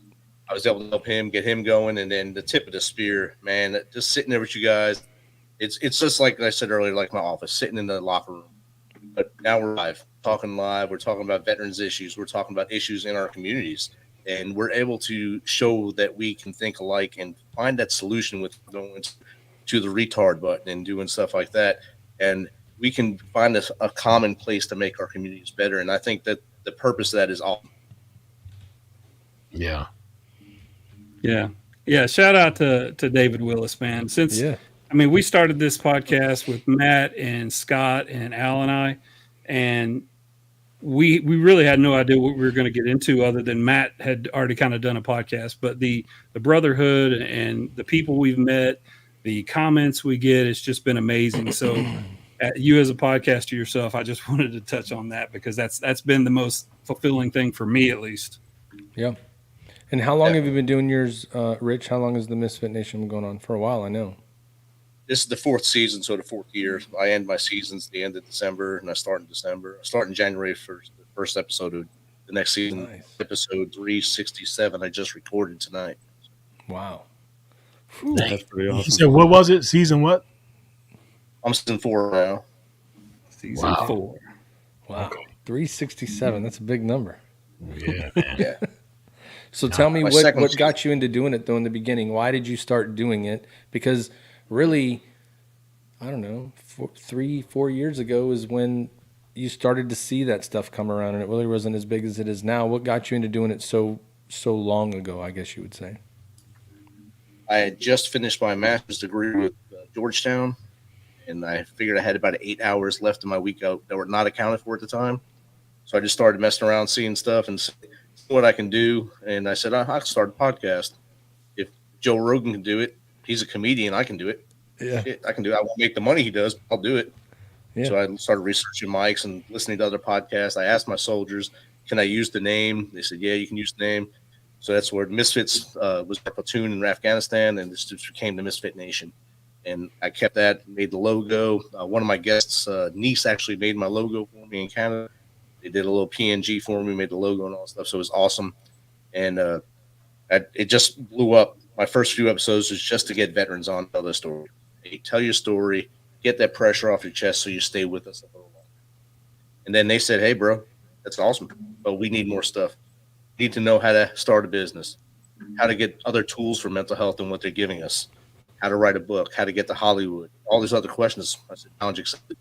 I was able to help him, get him going. And then the tip of the spear, man, just sitting there with you guys. It's just like I said earlier, like my office, sitting in the locker room. But now we're live. We're talking about veterans issues. We're talking about issues in our communities. And we're able to show that we can think alike and find that solution with going to the retard button and doing stuff like that. And we can find a common place to make our communities better. And I think that the purpose of that is awesome. Yeah. Yeah. Shout out to David Willis, man. We started this podcast with Matt and Scott and Al and I, and we really had no idea what we were going to get into other than Matt had already kind of done a podcast. But the brotherhood and the people we've met, the comments we get, it's just been amazing. So you as a podcaster yourself, I just wanted to touch on that because that's been the most fulfilling thing for me, at least. Yeah. And how long have you been doing yours, Rich? How long has the MisFitNation been going on? For a while, I know. This is the fourth season, so the fourth year. I end my seasons at the end of December, and I start in December. I start in January for the first episode of the next season. Nice. Episode 367 I just recorded tonight. Wow. That's pretty awesome. You said, what was it? Season what? I'm season 4 now. Season 4. Wow. Okay. 367. That's a big number. Yeah, man. Yeah. So tell me what got you into doing it, though, in the beginning. Why did you start doing it? Because really, I don't know, 3-4 years ago is when you started to see that stuff come around, and it really wasn't as big as it is now. What got you into doing it so long ago, I guess you would say? I had just finished my master's degree with Georgetown, and I figured I had about 8 hours left in my week that were not accounted for at the time. So I just started messing around, seeing stuff, and seeing what I can do. And I said, I can start a podcast. If Joe Rogan can do it, he's a comedian, I can do it. Yeah, I can do it. I won't make the money he does, but I'll do it. Yeah. So I started researching mics and listening to other podcasts. I asked my soldiers, can I use the name? They said, yeah, you can use the name. So that's where Misfits was a platoon in Afghanistan, and this just became the MisFitNation. And I kept that, made the logo. One of my guests' niece actually made my logo for me in Canada. They did a little PNG for me, made the logo and all that stuff. So it was awesome. And it just blew up. My first few episodes was just to get veterans on, tell their story. Hey, tell your story, get that pressure off your chest so you stay with us a little longer. And then they said, hey, bro, that's awesome, but we need more stuff. We need to know how to start a business, how to get other tools for mental health than what they're giving us, how to write a book, how to get to Hollywood, all these other questions. I said, challenge accepted.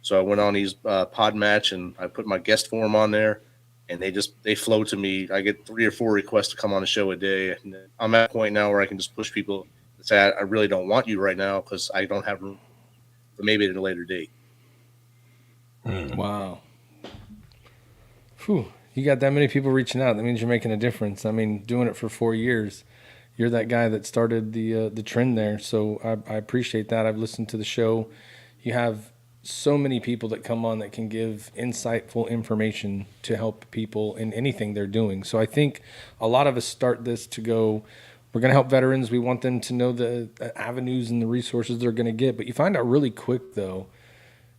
So I went on these pod match, and I put my guest form on there, and they flow to me. I get 3 or 4 requests to come on the show a day. And I'm at a point now where I can just push people and say, I really don't want you right now because I don't have room but maybe at a later date. Wow. Whew. You got that many people reaching out. That means you're making a difference. I mean, doing it for 4 years, you're that guy that started the trend there. So I appreciate that. I've listened to the show. You have so many people that come on that can give insightful information to help people in anything they're doing. So I think a lot of us start this to go, we're going to help veterans. We want them to know the avenues and the resources they're going to get. But you find out really quick, though,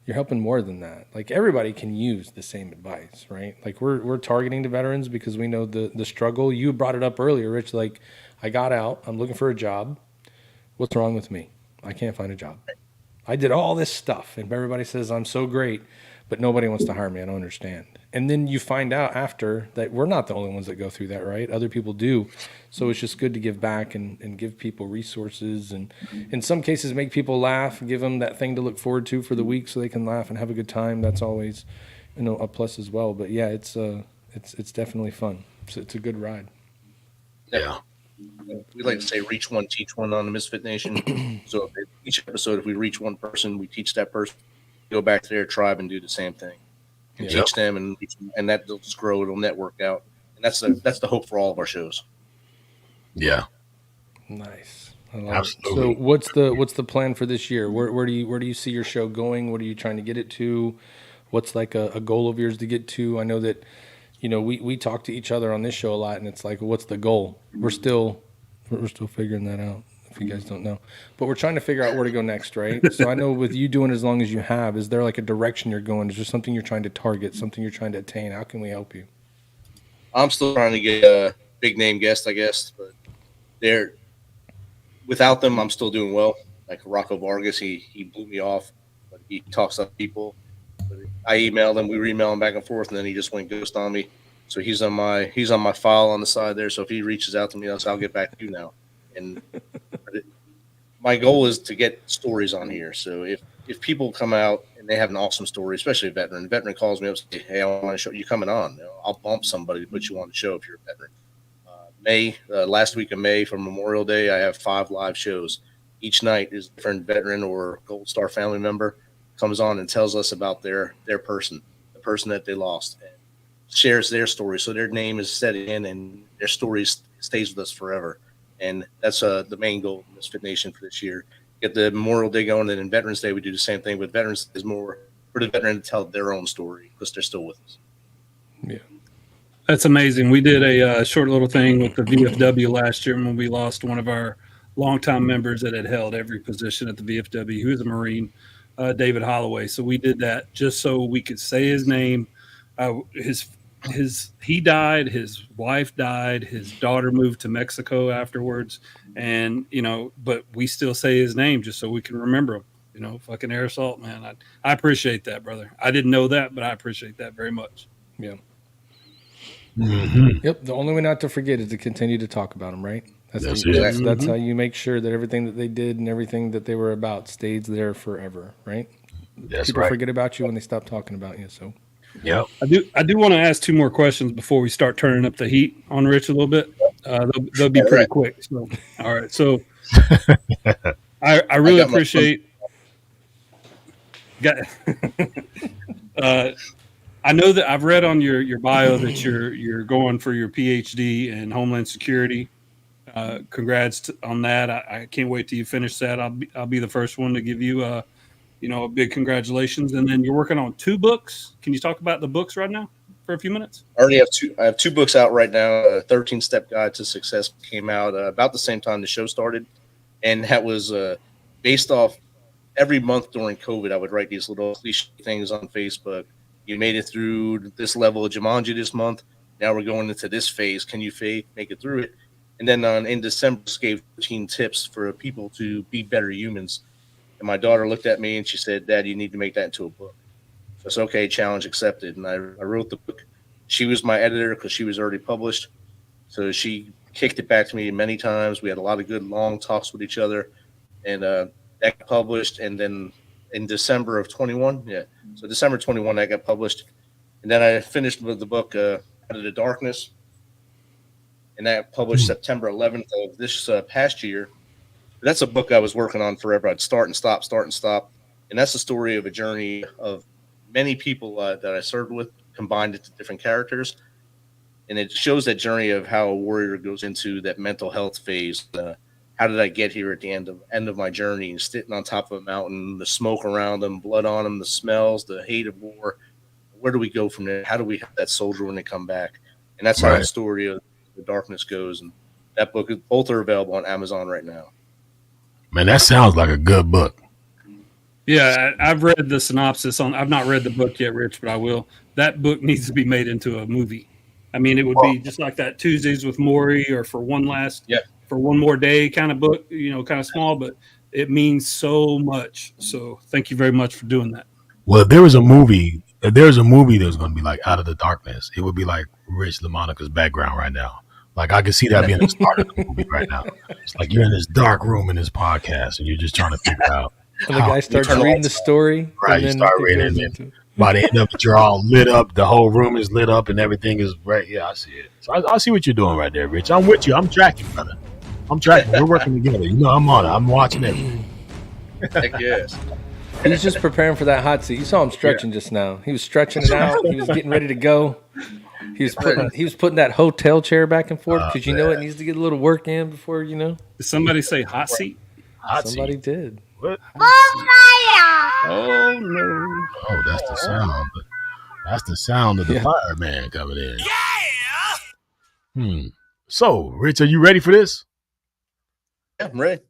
you're helping more than that. Like, everybody can use the same advice, right? Like, we're targeting the veterans because we know the struggle. You brought it up earlier, Rich. Like, I got out. I'm looking for a job. What's wrong with me? I can't find a job. I did all this stuff, and everybody says I'm so great, but nobody wants to hire me. I don't understand. And then you find out after that we're not the only ones that go through that, right? Other people do. So it's just good to give back and give people resources, and in some cases make people laugh, give them that thing to look forward to for the week so they can laugh and have a good time. That's always, a plus as well. But yeah, it's definitely fun. It's a good ride. Yeah. We like to say reach one, teach one on the Misfit Nation. So each episode, if we reach one person, we teach that person, go back to their tribe and do the same thing, and teach them, and that will just grow. It'll network out, and that's the hope for all of our shows. Yeah. Nice. I love Absolutely. it. So what's the plan for this year? Where do you see your show going? What are you trying to get it to? What's like a goal of yours to get to? I know that, we talk to each other on this show a lot, and it's like, what's the goal? We're still figuring that out, if you guys don't know. But we're trying to figure out where to go next, right? So I know with you doing as long as you have, is there like a direction you're going? Is there something you're trying to target, something you're trying to attain? How can we help you? I'm still trying to get a big name guest, I guess, but without them, I'm still doing well. Like Rocco Vargas, he blew me off, but he talks to people. But I emailed him, we were emailing back and forth, and then he just went ghost on me. So he's on my file on the side there. So if he reaches out to me, I'll get back to you now. And my goal is to get stories on here. So if people come out and they have an awesome story, especially a veteran calls me up and says, hey, I want to show you coming on. I'll bump somebody to put you on the show if you're a veteran. Last week of May for Memorial Day, I have 5 live shows. Each night is a different veteran or Gold Star family member comes on and tells us about their person, the person that they lost, and shares their story. So their name is set in and their story stays with us forever. And that's the main goal of Misfit Nation for this year. Get the Memorial Day going, and then Veterans Day we do the same thing. But Veterans is more for the veteran to tell their own story because they're still with us. Yeah. That's amazing. We did a short little thing with the VFW last year when we lost one of our longtime members that had held every position at the VFW, who is a Marine, David Holloway. So we did that just so we could say his name. He died, his wife died, his daughter moved to Mexico afterwards, and but we still say his name just so we can remember him. Fucking air assault, man. I appreciate that, brother. I didn't know that, but I appreciate that very much. Yeah. Mm-hmm. Yep. The only way not to forget is to continue to talk about them, right? That's how you make sure that everything that they did and everything that they were about stays there forever, right? That's People right. forget about you when they stop talking about you. So, Yep. I do want to ask 2 more questions before we start turning up the heat on Rich a little bit. They'll be pretty quick. So, all right. So, I really appreciate. I know that I've read on your bio that you're going for your PhD in Homeland Security. Congrats on that. I can't wait till you finish that. I'll be the first one to give you a big congratulations. And then you're working on 2 books. Can you talk about the books right now for a few minutes? I already have 2. I have 2 books out right now. 13-Step Guide to Success came out about the same time the show started, and that was based off every month during COVID. I would write these little cliche things on Facebook. You made it through this level of Jumanji this month. Now we're going into this phase. Can you make it through it? And then in December, I gave 13 tips for people to be better humans. And my daughter looked at me and she said, Dad, you need to make that into a book. So it's okay, challenge accepted. And I wrote the book. She was my editor because she was already published. So she kicked it back to me many times. We had a lot of good long talks with each other. And that got published. And then in December of 21, so December 21, that got published. And then I finished with the book Out of the Darkness. And that published September 11th of this past year. That's a book I was working on forever. I'd start and stop. And that's the story of a journey of many people that I served with, combined into different characters. And it shows that journey of how a warrior goes into that mental health phase. How did I get here at the end of my journey? Sitting on top of a mountain, the smoke around them, blood on them, the smells, the hate of war. Where do we go from there? How do we have that soldier when they come back? And that's how the story of the darkness goes. And that book, both are available on Amazon right now. Man, that sounds like a good book. Yeah, I've read the synopsis on. I've not read the book yet, Rich, but I will. That book needs to be made into a movie. I mean, it would be just like that Tuesdays with Maury or for one more day kind of book. Kind of small, but it means so much. So thank you very much for doing that. Well, if there's a movie that's going to be like Out of the Darkness, it would be like Rich LaMonica's background right now. Like I can see that being the start of the movie right now. It's like you're in this dark room in this podcast and you're just trying to figure out. And the guy starts reading the story. Right, you start reading it. By the end of it, you're all lit up. The whole room is lit up and everything is right. Yeah, I see it. So I see what you're doing right there, Rich. I'm with you. I'm tracking, brother. I'm tracking. We're working together. I'm on it. I'm watching everything. Heck yes. He's just preparing for that hot seat. You saw him stretching just now. He was stretching it out. He was getting ready to go. He was putting that hotel chair back and forth because it needs to get a little work in before Did somebody say hot seat? Somebody did. What? Oh no! Oh, that's the sound. That's the sound of the fireman coming in. Yeah. So, Rich, are you ready for this? Yeah, I'm ready.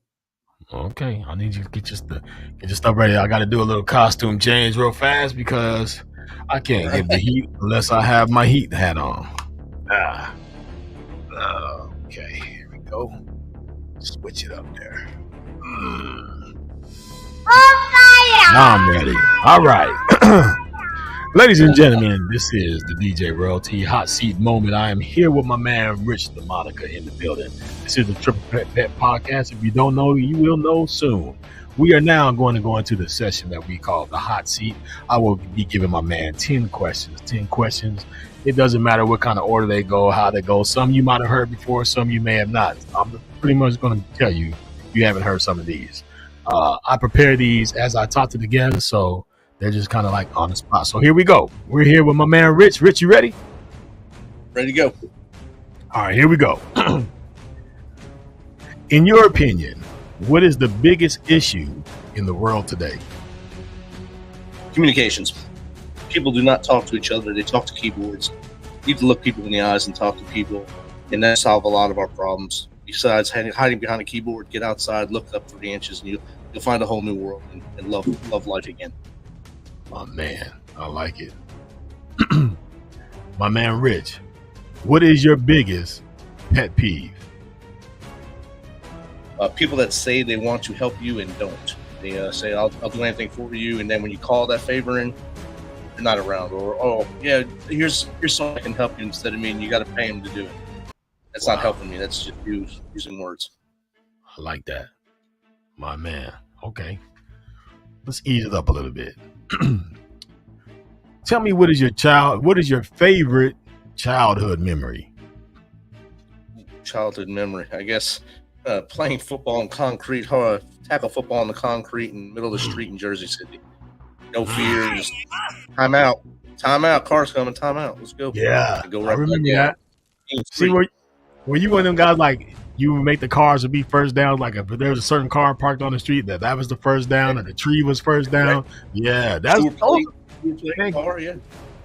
Okay, I need you to get your stuff ready. I got to do a little costume change real fast because I can't get the heat unless I have my heat hat on. Okay, here we go. Switch it up there. Now I'm ready. All right. Ladies and gentlemen, this is the DJ Royalty Hot Seat Moment. I am here with my man, Rich LaMonica, in the building. This is the Triple Threat Bet Podcast. If you don't know, you will know soon. We are now going to go into the session that we call the Hot Seat. I will be giving my man 10 questions. 10 questions. It doesn't matter what kind of order they go, how they go. Some you might have heard before, some you may have not. I'm pretty much going to tell you if you haven't heard some of these. I prepare these as I talk to the guests, so they're just kind of like on the spot. So here we go. We're here with my man, Rich. Rich, you ready? Ready to go. All right, here we go. In your opinion, what is the biggest issue in the world today? Communications. People do not talk to each other. They talk to keyboards. You need to look people in the eyes and talk to people, and that solve a lot of our problems. Besides hiding behind a keyboard, get outside, look up 3 inches, and you'll find a whole new world and love life again. My man, I like it. My man, Rich, what is your biggest pet peeve? People that say they want to help you and don't. They say, I'll do anything for you, and then when you call that favor in, they're not around. Or, oh, yeah, here's someone that can help you instead of me, and you got to pay them to do it. That's not helping me. That's just using words. I like that. My man. Okay. Let's ease it up a little bit. Tell me, what is your favorite childhood memory? Childhood memory, I guess, playing football on concrete, tackle football on the concrete in the middle of the street in Jersey City. No fear, just time out, car's coming, time out, let's go. Yeah, go right I remember that. See, were you one of them guys like you would make the cars would be first down? Like if there was a certain car parked on the street that was the first down, and the tree was first down. Right. Yeah, that's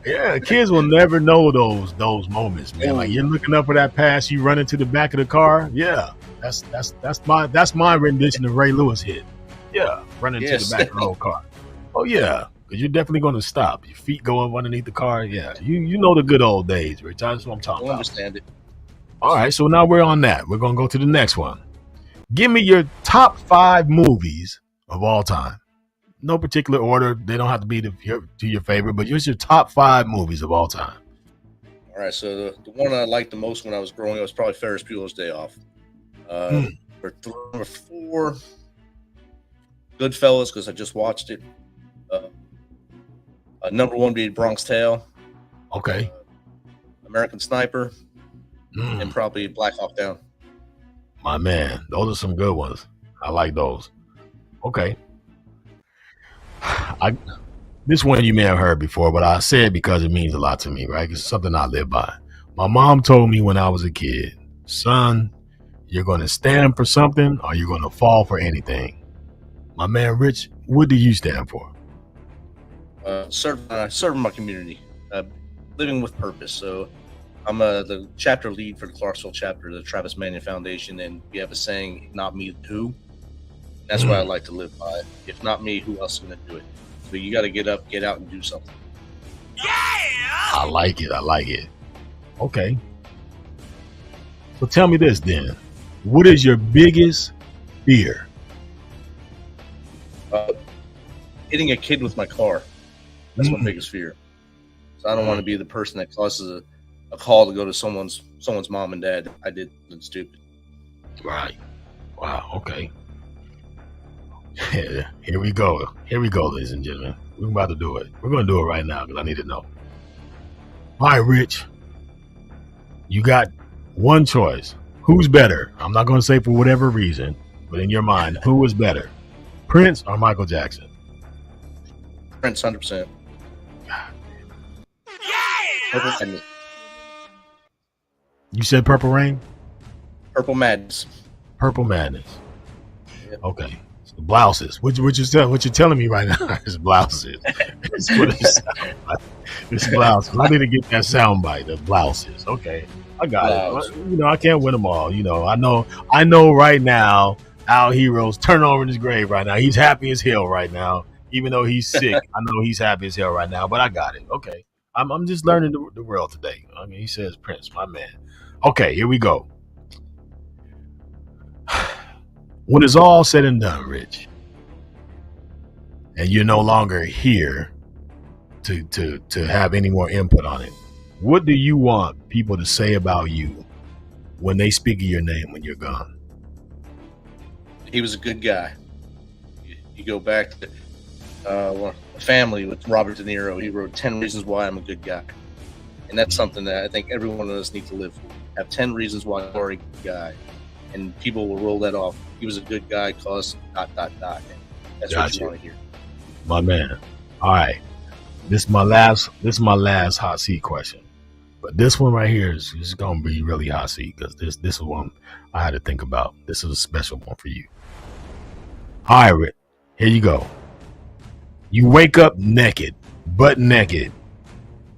yeah. Kids will never know those moments, man. Like you're looking up for that pass, you run into the back of the car. Yeah, that's my rendition of Ray Lewis hit. Yeah, running to the back of the whole car. Oh yeah, because you're definitely going to stop. Your feet going underneath the car. Yeah, you know the good old days, Rich. That's what I'm talking about. I understand it. All right, so now we're on that. We're going to go to the next one. Give me your top 5 movies of all time. No particular order. They don't have to be to your favorite, but just your top 5 movies of all time. All right, so the one I liked the most when I was growing up was probably Ferris Bueller's Day Off. Number 4, Goodfellas, because I just watched it. Number 1 being Bronx Tale. Okay. American Sniper. And probably Black Hawk Down. My man, those are some good ones. I like those. Okay. This one you may have heard before, but I say it because it means a lot to me, right? It's something I live by. My mom told me when I was a kid, son, you're going to stand for something or you're going to fall for anything. My man, Rich, what do you stand for? Serving my community, living with purpose. So I'm the chapter lead for the Clarksville chapter of the Travis Manion Foundation, and we have a saying, not me, who? That's what I like to live by. If not me, who else is going to do it? So you got to get up, get out, and do something. Yeah! I like it. Okay. So tell me this then. What is your biggest fear? Hitting a kid with my car. That's my biggest fear. So I don't want to be the person that causes a call to go to someone's mom and dad. I did something stupid. Right. Wow. Okay. Here we go, ladies and gentlemen. We're about to do it. We're going to do it right now because I need to know. All right, Rich. You got one choice. Who's better? I'm not going to say for whatever reason, but in your mind, who is better? Prince or Michael Jackson? Prince, 100%. Yeah! You said Purple Rain? Purple Madness. Purple Madness. Yep. Okay. So blouses. What you're telling me right now is blouses. It's what it sounds like. It's blouses. I need to get that sound bite of blouses. Okay. I got it. I can't win them all. I know right now our hero's turning over in his grave right now. He's happy as hell right now. Even though he's sick, I know he's happy as hell right now, but I got it. Okay. I'm just learning the world today. I mean, he says Prince, my man. Okay, here we go. When it's all said and done, Rich, and you're no longer here to have any more input on it, what do you want people to say about you when they speak of your name when you're gone? He was a good guy. You go back to family with Robert De Niro. He wrote 10 Reasons Why I'm a Good Guy. And that's something that I think every one of us needs to live for. Have 10 reasons why you're a good guy. And people will roll that off. He was a good guy cause ... And that's what you want to hear. My man. All right. This is my last hot seat question. But this one right here is going to be really hot seat because this is one I had to think about. This is a special one for you. All right, Rick. Here you go. You wake up butt naked,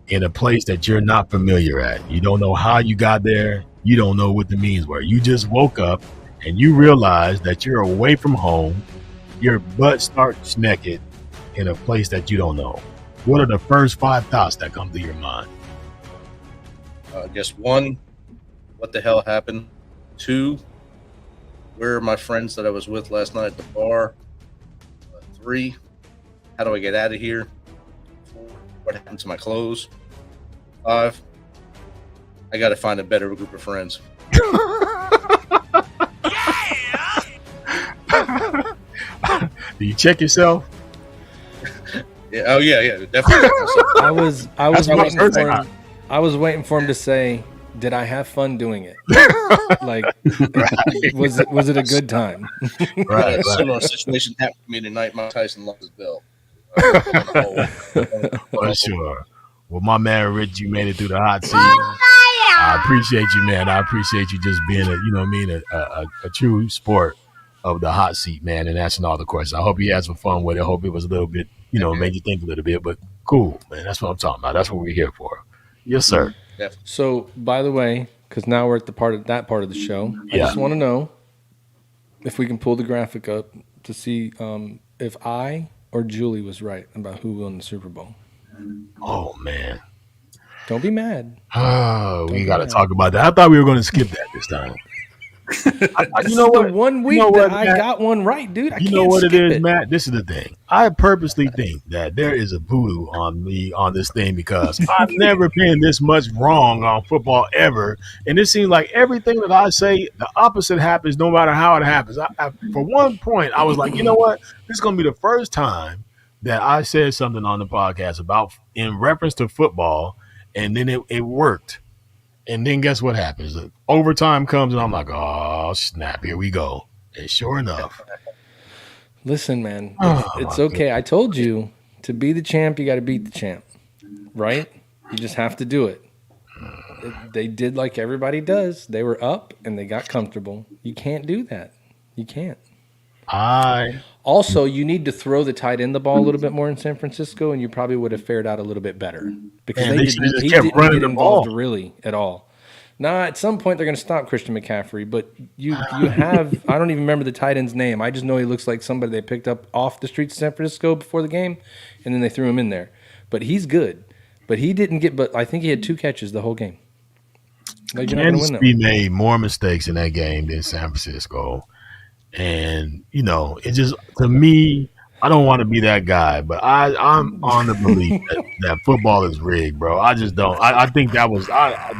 in a place that you're not familiar at. You don't know how you got there. You don't know what the means were. You just woke up and you realize that you're away from home. Your butt starts naked in a place that you don't know. What are the first 5 thoughts that come to your mind? Just 1, what the hell happened? 2, where are my friends that I was with last night at the bar? 3, how do I get out of here? 4, what happened to my clothes? 5, I got to find a better group of friends. Do you check yourself? Yeah. Oh yeah, definitely. I was waiting for him to say, "Did I have fun doing it? Like, was it a good time?" Right. Similar situation happened to me tonight. Mike Tyson lost his belt. For sure. Well, my man Rich, you made it through the hot seat. I appreciate you, man. I appreciate you just being a true sport of the hot seat, man, and answering all the questions. I hope you had some fun with it. I hope it was a little bit, made you think a little bit, but cool, man. That's what I'm talking about. That's what we're here for. Yes, sir. So, by the way, because now we're at that part of the show, I just want to know if we can pull the graphic up to see if I or Julie was right about who won the Super Bowl. Oh, man. Don't be mad. Oh, we got to talk about that. I thought we were going to skip that this time. You know what? One week I got one right, dude. You know what it is, Matt? This is the thing. I purposely think that there is a voodoo on me on this thing because I've never been this much wrong on football ever. And it seems like everything that I say, the opposite happens no matter how it happens. For one point, I was like, you know what? This is going to be the first time that I said something on the podcast about in reference to football, and then it worked. And then guess what happens? Overtime comes, and I'm like, oh, snap, here we go. And sure enough. Listen, man, it's okay. I told you To be the champ, you got to beat the champ, right? You just have to do it. They did like everybody does. They were up and they got comfortable. You can't do that. You can't. Also, you need to throw the tight end the ball a little bit more in San Francisco, and you probably would have fared out a little bit better because he didn't get involved really at all. Now, at some point, they're going to stop Christian McCaffrey, but you have, I don't even remember the tight end's name. I just know he looks like somebody they picked up off the streets of San Francisco before the game, and then they threw him in there. But he's good. But he didn't get, but I think he had 2 catches the whole game. Like, Kansas City made more mistakes in that game than San Francisco. And, you know, it just, to me, I don't want to be that guy, but I'm on the belief that football is rigged, bro. I just don't. I think that was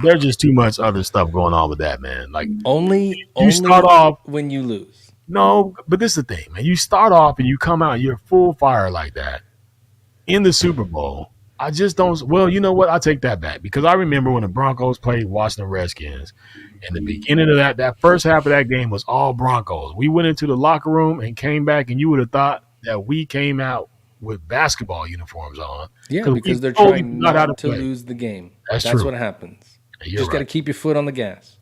there's just too much other stuff going on with that, man. Like only start off when you lose. No, but this is the thing, man. You start off and you come out, you're full fire like that in the Super Bowl. I just don't. Well, you know what? I take that back because I remember when the Broncos played Washington Redskins. And the beginning of that first half of that game was all Broncos. We went into the locker room and came back, and you would have thought that we came out with basketball uniforms on. Yeah, because they're trying not to lose the game. That's what happens. You just got to keep your foot on the gas.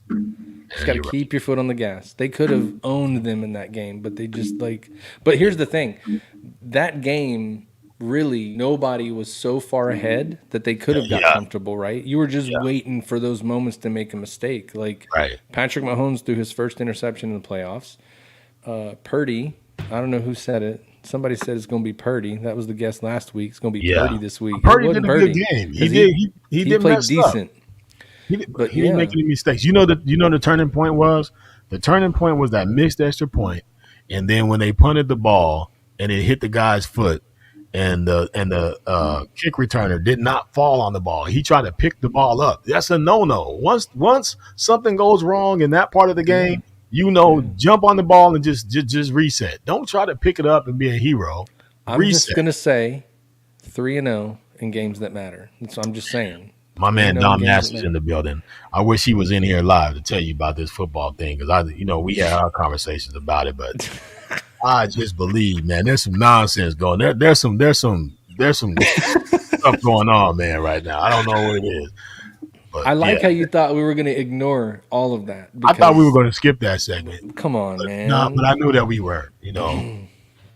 Just got to keep your foot on the gas. They could have owned them in that game, but they just But here's the thing. That game, really, nobody was so far ahead that they could have got comfortable, right? You were just waiting for those moments to make a mistake. Like Patrick Mahomes threw his first interception in the playoffs. Purdy, I don't know who said it. Somebody said it's going to be Purdy. That was the guess last week. It's going to be Purdy this week. Purdy did a good game. He did play decent. But he didn't make any mistakes. You know the turning point was? The turning point was that missed extra point, and then when they punted the ball and it hit the guy's foot, and the kick returner did not fall on the ball. He tried to pick the ball up. That's a no-no. Once something goes wrong in that part of the game, jump on the ball and just reset. Don't try to pick it up and be a hero. I'm just going to say 3-0 in games that matter. So I'm just saying. My man Dom Nash is in the building. I wish he was in here live to tell you about this football thing because we had our conversations about it, but I just believe, man, there's some nonsense going. There's some stuff going on, man, right now. I don't know what it is. But I like how you thought we were going to ignore all of that. I thought we were going to skip that segment. Come on, man. No, but I knew that we were,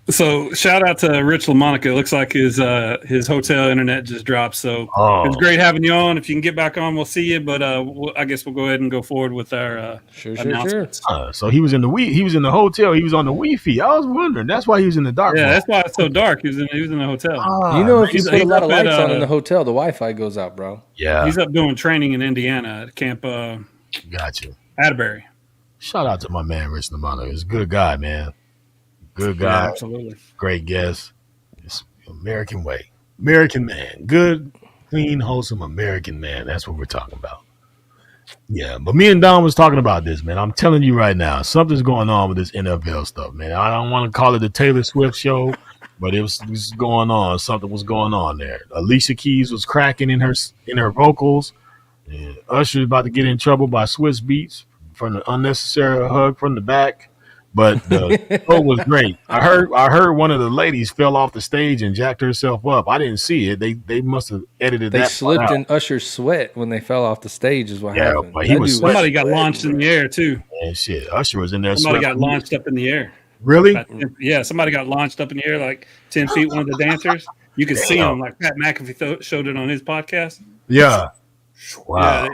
So shout out to Rich LaMonica. It looks like his hotel internet just dropped. So it was great having you on. If you can get back on, we'll see you. But I guess we'll go ahead and go forward with our announcements. Sure. So he was in the hotel. He was on the Wi-Fi. I was wondering. That's why he was in the dark. Yeah, that's why it's so dark. He was in the hotel. If you put a lot of lights on in the hotel, the Wi-Fi goes out, bro. Yeah. He's up doing training in Indiana at Camp Got you. Atterbury. Shout out to my man, Rich LaMonica. He's a good guy, man. Good guy. Yeah, absolutely. Great guest. It's American way. American man. Good, clean, wholesome American man. That's what we're talking about. Yeah, but me and Don was talking about this, man. I'm telling you right now, something's going on with this NFL stuff, man. I don't want to call it the Taylor Swift show, but it was going on. Something was going on there. Alicia Keys was cracking in her vocals. And Usher is about to get in trouble by Swiss Beats for an unnecessary hug from the back. But the show was great. I heard one of the ladies fell off the stage and jacked herself up. I didn't see it. They must have edited that. They slipped in Usher's sweat when they fell off the stage is what happened. But somebody got launched in the air too. And shit, Usher was in there. Somebody got launched up in the air. Really? Yeah, somebody got launched up in the air like 10 feet. One of the dancers. You could see him like Pat McAfee showed it on his podcast. Yeah. Wow. Yeah,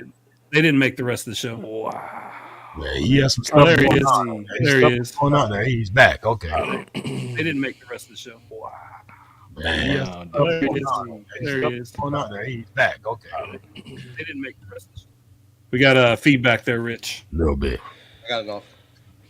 they didn't make the rest of the show. Wow. Yeah, he has some stuff there going he is. on. There he is. Going on there. He's back. Okay. They didn't make the rest of the show. Wow. Man. There he is. Going on there. He's back. Okay. They didn't make the rest of the show. We got feedback there, Rich. A little bit. I got it off.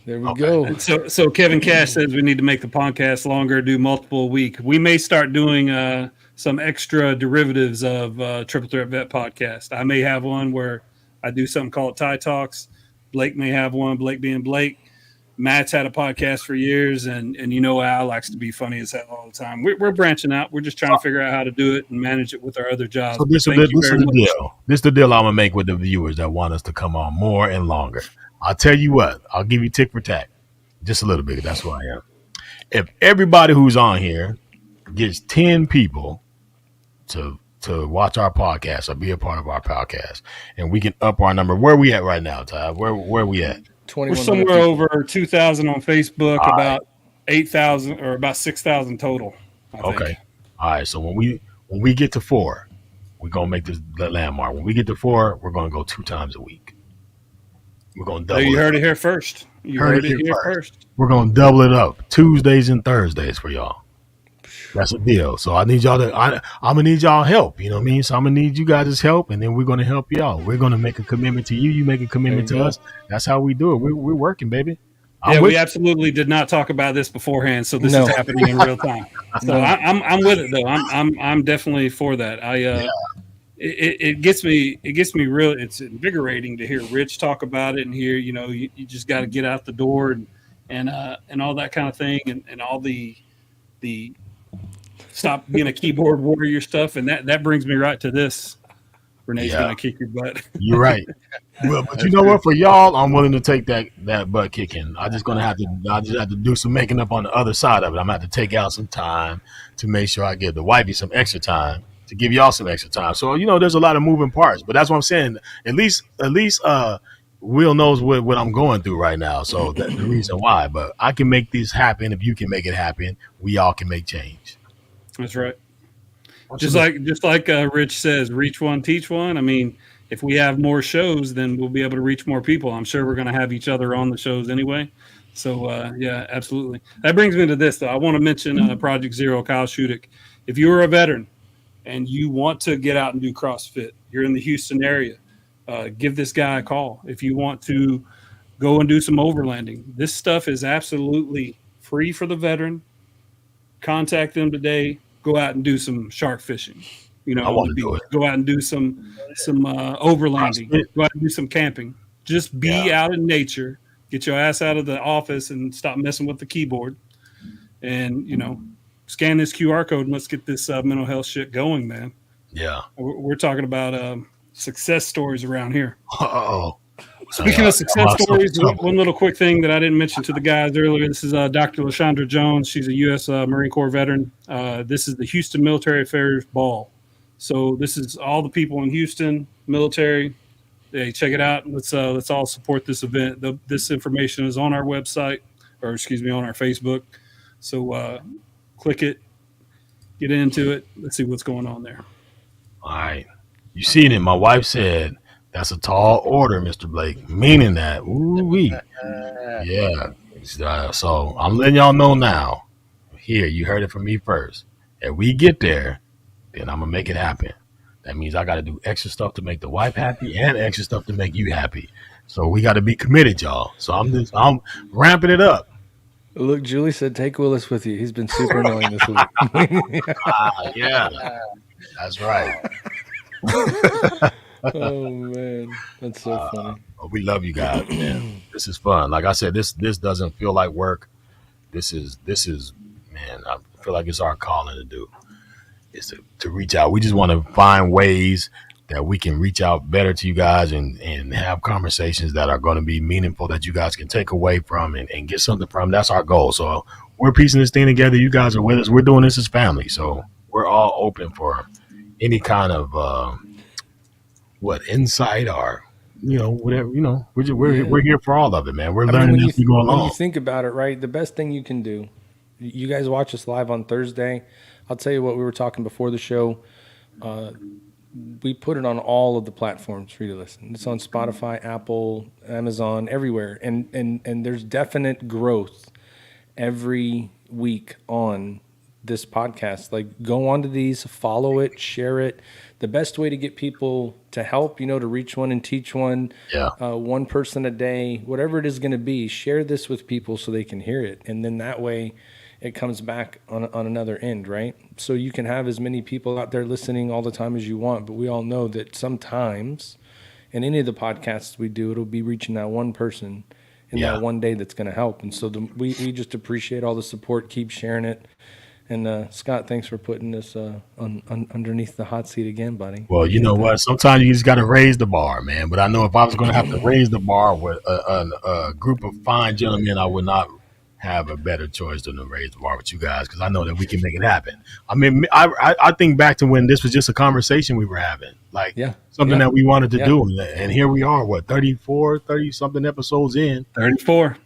There we go. So Kevin Cash says we need to make the podcast longer, do multiple a week. We may start doing some extra derivatives of Triple Threat Vet podcast. I may have one where I do something called Tie Talks. Blake may have one, Blake being Blake. Matt's had a podcast for years, and Al likes to be funny as hell all the time. We're branching out. We're just trying to figure out how to do it and manage it with our other jobs. So this is the deal. This is the deal I'm going to make with the viewers that want us to come on more and longer. I'll tell you what. I'll give you tick for tack. Just a little bit. That's who I am. If everybody who's on here gets 10 people to watch our podcast or be a part of our podcast, and we can up our number. Where we at right now, Ty? Where we at? We're somewhere over 2,000 on Facebook, about 8,000 or about 6,000 total. I Okay. think. All right. So when we get to 4, we're gonna make this the landmark. When we get to 4, we're gonna go 2 times a week. We're gonna double. You heard it here first. You heard it here first. We're gonna double it up Tuesdays and Thursdays for y'all. That's a deal. So I need y'all to. I'm gonna need y'all help. You know what I mean? So I'm gonna need you guys' help, and then we're gonna help y'all. We're gonna make a commitment to you. You make a commitment to us. That's how we do it. We're working, baby. We absolutely did not talk about this beforehand, so this is happening in real time. So I'm with it though. I'm definitely for that. It gets me real. It's invigorating to hear Rich talk about it and hear you just got to get out the door and all that kind of thing and all the stop being a keyboard warrior stuff, and that brings me right to this. Renee's gonna kick your butt. You're right. Well, but you know what? For y'all, I'm willing to take that butt kicking. I just have to do some making up on the other side of it. I'm gonna have to take out some time to make sure I give the wifey some extra time to give y'all some extra time. So there's a lot of moving parts, but that's what I'm saying. At least Will knows what I'm going through right now. So that's the reason why. But I can make this happen. If you can make it happen, we all can make change. That's right. Just like Rich says, reach one, teach one. I mean, if we have more shows, then we'll be able to reach more people. I'm sure we're going to have each other on the shows anyway. So, yeah, absolutely. That brings me to this, though. I want to mention Project Zero, Kyle Shudik. If you're a veteran and you want to get out and do CrossFit, you're in the Houston area, give this guy a call. If you want to go and do some overlanding, this stuff is absolutely free for the veteran. Contact them today. Go out and do some shark fishing. I want to do it. Go out and do some overlanding. Go out and do some camping. Just be out in nature. Get your ass out of the office and stop messing with the keyboard. And scan this QR code and let's get this mental health shit going, man. Yeah, we're talking about success stories around here. Uh-oh. Speaking of success stories, one little quick thing that I didn't mention to the guys earlier. This is Dr. LaShondra Jones. She's a U.S. Marine Corps veteran. This is the Houston Military Affairs Ball. So this is all the people in Houston, military. Hey, check it out. Let's all support this event. This information is on our website, on our Facebook. So click it, get into it. Let's see what's going on there. All right. You seen it. My wife said, that's a tall order, Mr. Blake, meaning that. Ooh-wee. Yeah. So I'm letting y'all know now. Here, you heard it from me first. If we get there, then I'm going to make it happen. That means I got to do extra stuff to make the wife happy and extra stuff to make you happy. So we got to be committed, y'all. So I'm ramping it up. Look, Julie said, take Willis with you. He's been super annoying this week. Yeah. That's right. Oh man, that's so funny. We love you guys, man. This is fun. Like I said, this doesn't feel like work. This is man, I feel like it's our calling to do. Is to reach out. We just want to find ways that we can reach out better to you guys and have conversations that are going to be meaningful, that you guys can take away from and get something from. That's our goal. So we're piecing this thing together. You guys are with us. We're doing this as family. So we're all open for any kind of insight or whatever. We're here for all of it, man. We're learning as we go along. When you think about it, right, the best thing you can do. You guys watch us live on Thursday. I'll tell you what, we were talking before the show. We put it on all of the platforms for you to listen. It's on Spotify, Apple, Amazon, everywhere, and there's definite growth every week on this podcast. Like, go onto these, follow it, share it. The best way to get people to help, to reach one and teach one, one person a day, whatever it is going to be, share this with people so they can hear it. And then that way it comes back on another end, right? So you can have as many people out there listening all the time as you want, but we all know that sometimes in any of the podcasts we do, it'll be reaching that one person in that one day that's going to help. And so we just appreciate all the support. Keep sharing it. And Scott, thanks for putting this underneath the hot seat again, buddy. Well, you know what? Sometimes you just got to raise the bar, man. But I know if I was going to have to raise the bar with a group of fine gentlemen, I would not have a better choice than to raise the bar with you guys because I know that we can make it happen. I mean, I think back to when this was just a conversation we were having, like something that we wanted to do, and here we are, what 30 something episodes in, 34.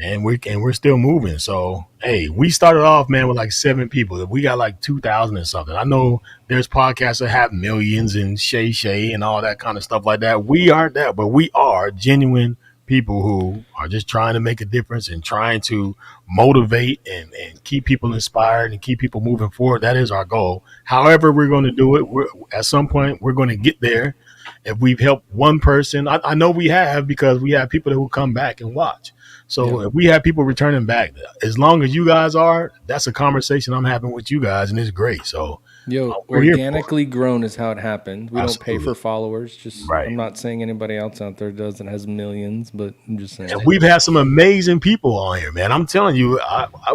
And we're still moving. So hey, we started off, man, with like 7 people. We got like 2,000 and something. I know there's podcasts that have millions and Shay and all that kind of stuff like that. We aren't that, but we are genuine people who are just trying to make a difference and trying to motivate and keep people inspired and keep people moving forward. That is our goal. However we're going to do it, at some point we're going to get there. If we've helped one person, I know we have, because we have people that will come back and watch. So if we have people returning back, as long as you guys are, that's a conversation I'm having with you guys, and it's great. So organically grown is how it happened. We don't pay for followers. Just I'm not saying anybody else out there does and has millions, but I'm just saying. And we've had some amazing people on here, man. I'm telling you,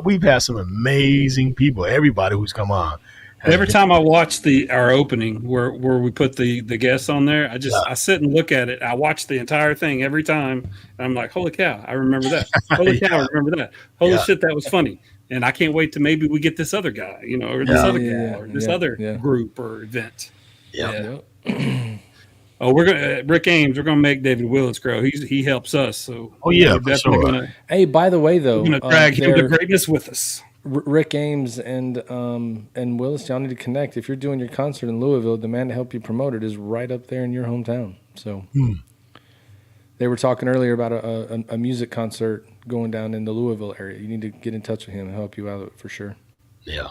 we've had some amazing people. Everybody who's come on. Every time I watch our opening where we put the guests on there, I sit and look at it. I watch the entire thing every time, and I'm like, holy cow, I remember that. Holy cow, I remember that. Holy shit, that was funny. And I can't wait to maybe we get this other guy, or this other guy, or this other group or event. Oh, we're gonna Rick Ames. We're gonna make David Willis grow. He helps us. So we're definitely gonna. Hey, by the way, though, we're gonna drag him to greatness with us. Rick Ames and Willis, y'all need to connect. If you're doing your concert in Louisville, the man to help you promote it is right up there in your hometown. So they were talking earlier about a music concert going down in the Louisville area. You need to get in touch with him and help you out for sure. Yeah.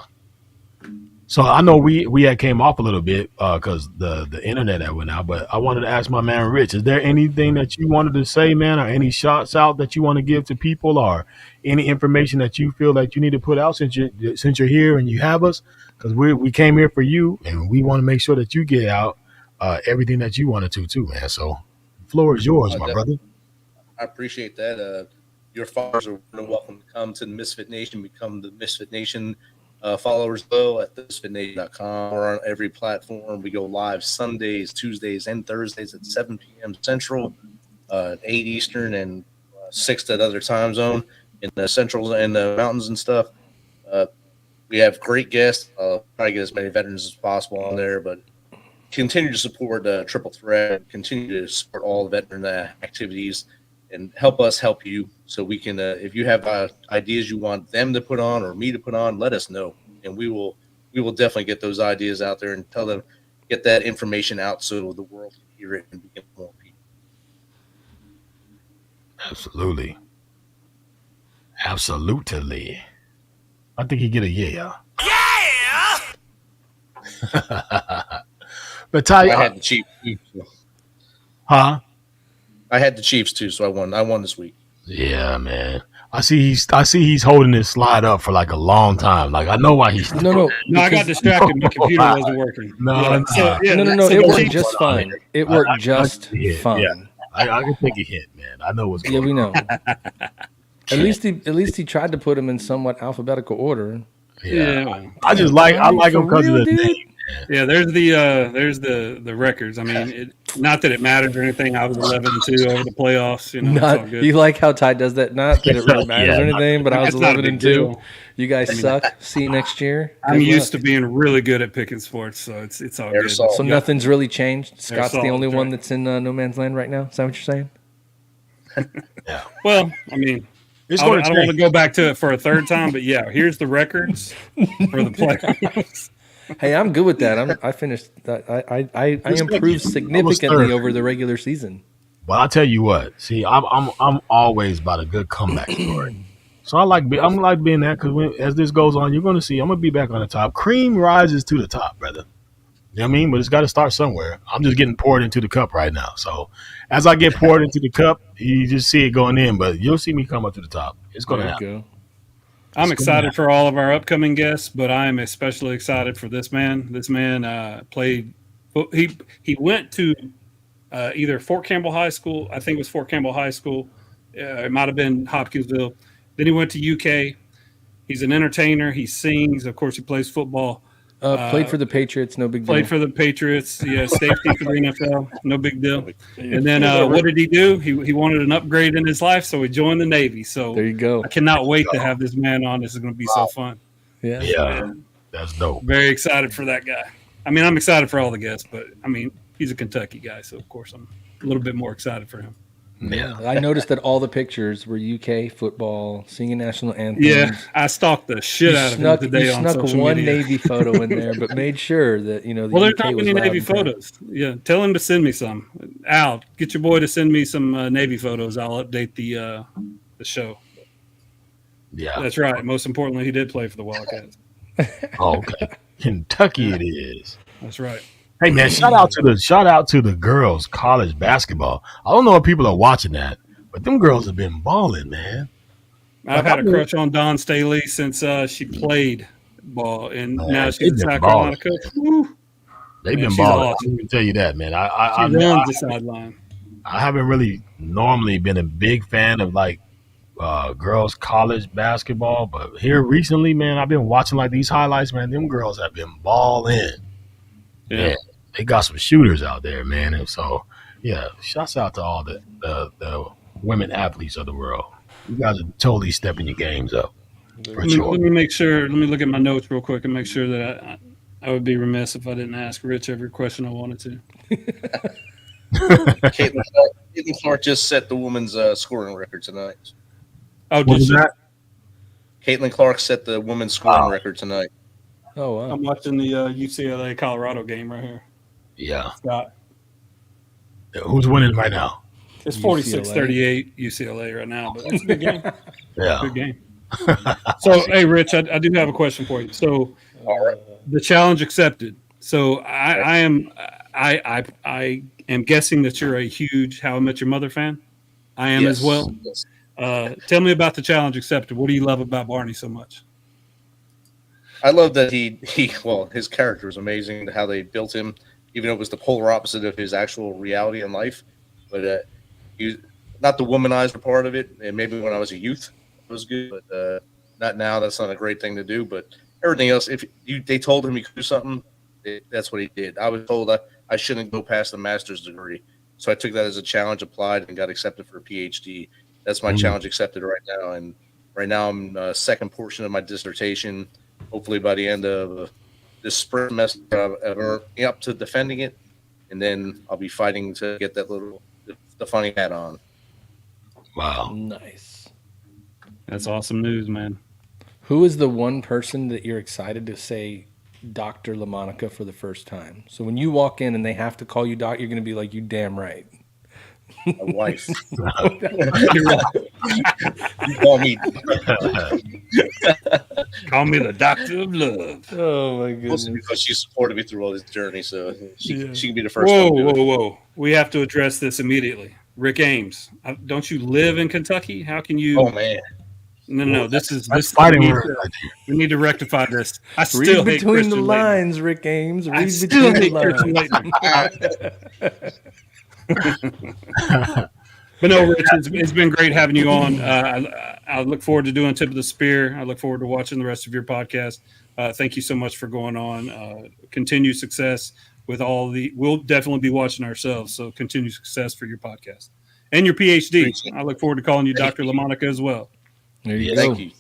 So I know we had came off a little bit because the internet that went out, but I wanted to ask my man Rich, is there anything that you wanted to say, man, or any shots out that you want to give to people, or any information that you feel like you need to put out since you're here and you have us? Because we came here for you, and we want to make sure that you get out everything that you wanted to too, man. So the floor is yours, my brother. I appreciate that. Your followers are welcome to come to the Misfit Nation, become the Misfit Nation followers though at misfitnation.com or on every platform. We go live Sundays, Tuesdays, and Thursdays at 7 p.m. Central, 8 Eastern, and 6 at other time zone in the Centrals and the mountains and stuff. We have great guests. Try to get as many veterans as possible on there, but continue to support Triple Threat. Continue to support all the veteran activities, and help us help you, so we can, if you have ideas you want them to put on or me to put on, let us know, and we will definitely get those ideas out there and tell them, get that information out so the world can hear it and get more people. Absolutely. I think he get a yeah. But Ty, I had the Chiefs too. Huh? I had the Chiefs too, so I won this week. Yeah, man. I see he's holding his slide up for like a long time. Like I know why he's no. I got distracted. My computer wasn't working. No. It worked just fine. It worked just fine. Yeah. I can take a hint, man. I know what's going on. Yeah, we know. At least he tried to put them in somewhat alphabetical order. Yeah. I like him because of the name. Yeah, there's the records. I mean, not that it matters or anything. I was 11-2 over the playoffs. It's all good. You like how Ty does that? Not that it really matters or anything, but I was 11-2. You guys suck. See you next year. I'm used to being really good at picking sports, so it's all good. So nothing's really changed. Scott's the only one that's in no man's land right now. Is that what you're saying? Yeah. I mean, I don't want to go back to it for a third time, but yeah, here's the records for the playoffs. Hey, I'm good with that. I finished that. I improved significantly over the regular season. Well, I'll tell you what. See, I'm always about a good comeback story. So I'm like being that, because as this goes on, you're going to see I'm going to be back on the top. Cream rises to the top, brother. You know what I mean? But it's got to start somewhere. I'm just getting poured into the cup right now. So as I get poured into the cup, you just see it going in. But you'll see me come up to the top. It's going to happen. I'm excited for all of our upcoming guests, but I am especially excited for this man. This man played. He went to either Fort Campbell High School. I think it was Fort Campbell High School. It might have been Hopkinsville. Then he went to UK. He's an entertainer. He sings. Of course, he plays football. Played for the Patriots, no big deal. Played for the Patriots, yeah, safety for the NFL, no big deal. And then what did he do? He wanted an upgrade in his life, so he joined the Navy. So there you go. I cannot wait to have this man on. This is going to be so fun. Yeah, that's dope. Very excited for that guy. I mean, I'm excited for all the guests, but I mean, he's a Kentucky guy, so of course I'm a little bit more excited for him. Yeah, I noticed that all the pictures were UK football, singing national anthems. Yeah, I stalked the shit out of him today on social media. You snuck one Navy photo in there, but made sure that the there's UK not was many loud Navy and proud. photos. Yeah, tell him to send me some. Al, get your boy to send me some Navy photos. I'll update the show. Yeah, that's right. Most importantly, he did play for the Wildcats. Oh, okay, Kentucky it is. That's right. Hey man, shout out to the girls college basketball. I don't know if people are watching that, but them girls have been balling, man. I've had a crush on Dawn Staley since she played ball, and now she's a South Carolina coach. Woo. They've been balling. Awesome. I can tell you that, man. I runs the sideline. I haven't really normally been a big fan of like girls college basketball, but here recently, man, I've been watching like these highlights, man. Them girls have been balling. Yeah. They got some shooters out there, man. And so, yeah, shouts out to all the women athletes of the world. You guys are totally stepping your games up. Let me make sure. Let me look at my notes real quick and make sure that I would be remiss if I didn't ask Rich every question I wanted to. Caitlin Clark just set the women's scoring record tonight. Oh, did she? Caitlin Clark set the women's scoring record tonight. Oh, wow. I'm watching the UCLA Colorado game right here. Yeah. Scott. Who's winning right now? It's 46-38 UCLA right now, but it's a good game. Yeah. Good game. So, hey, Rich, I do have a question for you. So, the challenge accepted. So, I am guessing that you're a huge How I Met Your Mother fan. I am as well. Yes. Tell me about the challenge accepted. What do you love about Barney so much? I love that his character is amazing, how they built him, even though it was the polar opposite of his actual reality in life. But not the womanizer part of it, and maybe when I was a youth, it was good, but not now. That's not a great thing to do. But everything else, they told him he could do something, that's what he did. I was told I shouldn't go past the master's degree, so I took that as a challenge, applied, and got accepted for a PhD. That's my challenge accepted right now, and right now I'm second portion of my dissertation. Hopefully by the end of this spring semester, I'm up to defending it, and then I'll be fighting to get that the funny hat on. Wow. Nice. That's awesome news, man. Who is the one person that you're excited to say Dr. LaMonica for the first time? So when you walk in and they have to call you doc, you're going to be like, you damn right. My wife. You call me. Call me the doctor of love. Oh my goodness! Mostly because she supported me through all this journey, so she can be the first. Whoa! We have to address this immediately. Rick Ames, don't you live in Kentucky? How can you? Oh man! No. This fighting. We need to rectify this. I still Read hate between Christian the lines, Laettner. Rick Ames. I still hate Christian Laettner. But no, Rich, it's been great having you on. I look forward to doing Tip of the Spear. I look forward to watching the rest of your podcast. Thank you so much for going on. Continued success with we'll definitely be watching ourselves. So continued success for your podcast and your PhD. I look forward to calling you Dr. LaMonica as well. There you go. Thank you.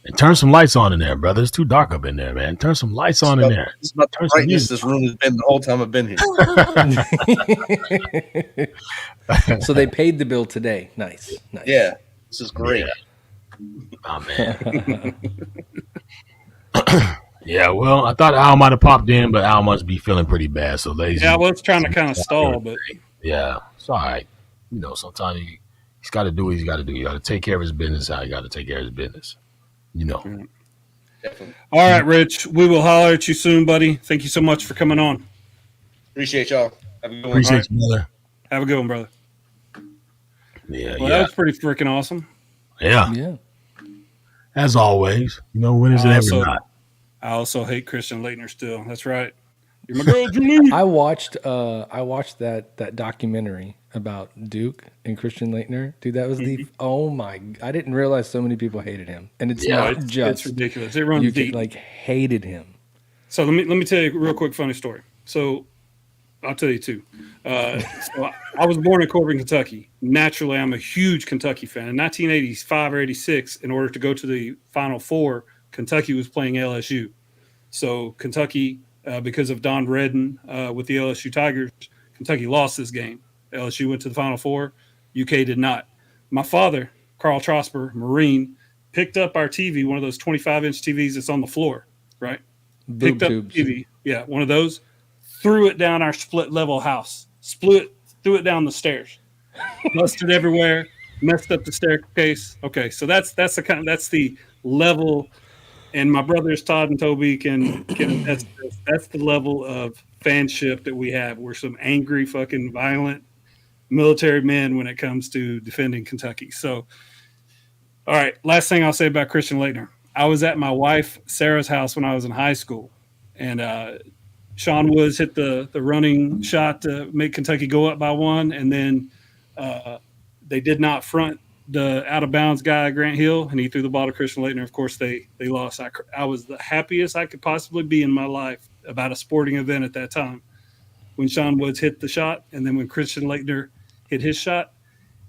And turn some lights on in there, brother. It's too dark up in there, man. Turn some lights on in there. It's not the brightness this room has been the whole time I've been here. So they paid the bill today. Nice. Yeah, this is great. Yeah. Oh man. Yeah, well, I thought Al might have popped in, but Al must be feeling pretty bad. So lazy. Yeah, I was trying to kind of stall, but yeah, it's all right. You know, sometimes he's got to do what he's got to do. You got to take care of his business. How you got to take care of his business. You know. Definitely. All right, Rich. We will holler at you soon, buddy. Thank you so much for coming on. Appreciate y'all. Have a good one. Appreciate you, brother. Have a good one, brother. Yeah, well, that was pretty freaking awesome. Yeah. As always, you know, when is it ever not? I also hate Christian Laettner still. That's right. You're my girl, Julie. I watched that documentary about Duke and Christian Laettner. Dude, that was I didn't realize so many people hated him. And it's not just it's ridiculous. It runs deep. Hated him. So let me tell you a real quick funny story. So I'll tell you two. So I was born in Corbin, Kentucky. Naturally, I'm a huge Kentucky fan. In 1985 or 86, in order to go to the Final Four, Kentucky was playing LSU. So Kentucky, because of Don Redden with the LSU Tigers, Kentucky lost this game. LSU went to the Final Four. UK did not. My father, Carl Trosper, Marine, picked up our TV, one of those 25-inch TVs that's on the floor, right? Boob Picked up tubes. the TV. Yeah, one of those. Threw it down our split-level house. Threw it down the stairs. Busted everywhere. Messed up the staircase. Okay, so that's the level. And my brothers Todd and Toby can attest to this. That's the level of fanship that we have. We're some angry, fucking violent military men when it comes to defending Kentucky. So, all right, last thing I'll say about Christian Laettner. I was at my wife Sarah's house when I was in high school, and Sean Woods hit the running shot to make Kentucky go up by 1, and then they did not front the out-of-bounds guy, Grant Hill, and he threw the ball to Christian Laettner. Of course, they lost. I was the happiest I could possibly be in my life about a sporting event at that time when Sean Woods hit the shot, and then when Christian Laettner hit his shot.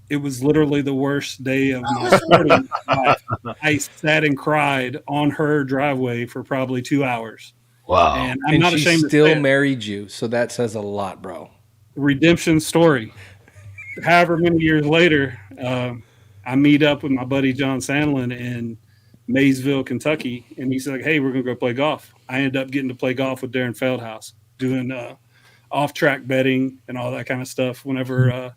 It was literally the worst day of my sporting life. I sat and cried on her driveway for probably 2 hours. Wow. And I'm not she ashamed to still say it. married you, so that says a lot, bro. Redemption story. However many years later, I meet up with my buddy John Sandlin in Maysville, Kentucky, and he's like, hey, we're going to go play golf. I ended up getting to play golf with Darren Feldhaus, doing off-track betting and all that kind of stuff whenever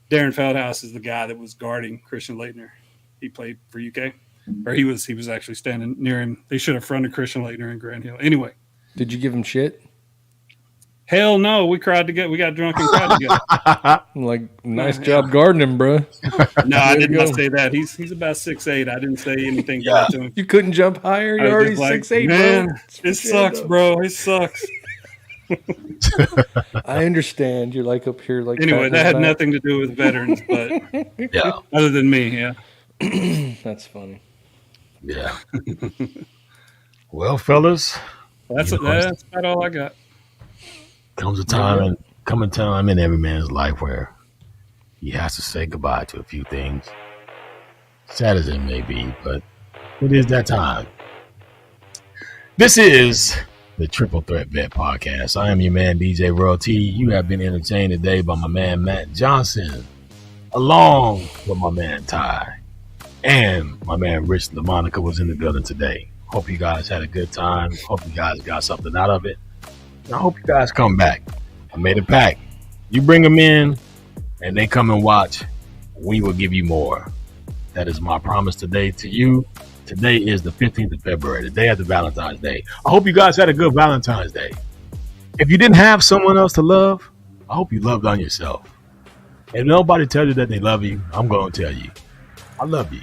Darren Feldhaus is the guy that was guarding Christian Laettner. He played for UK, or he was actually standing near him. They should have fronted Christian Laettner and Grant Hill. Anyway. Did you give him shit? Hell no. We cried together. We got drunk and cried together. I'm like, nice job guarding him, bro. No, I did not say that. He's about 6'8". I didn't say anything bad to him. You couldn't jump higher? You're already 6'8", man, bro. It sucks, bro. It sucks. I understand. You're like up here, like anyway. That had nothing to do with veterans, but yeah, other than me, yeah. That's funny. Yeah. Well, fellas, that's about all I got. Comes a time in every man's life where he has to say goodbye to a few things. Sad as it may be, but it is that time. This is the Triple Threat Vet Podcast. I am your man, DJ Royal T. You have been entertained today by my man, Matt Johnson, along with my man, Ty, and my man, Rich LaMonica was in the building today. Hope you guys had a good time. Hope you guys got something out of it. And I hope you guys come back. I made a pact. You bring them in, and they come and watch. We will give you more. That is my promise today to you. Today is the 15th of February, the day after Valentine's Day. I hope you guys had a good Valentine's Day. If you didn't have someone else to love, I hope you loved on yourself. If nobody tells you that they love you, I'm going to tell you, I love you.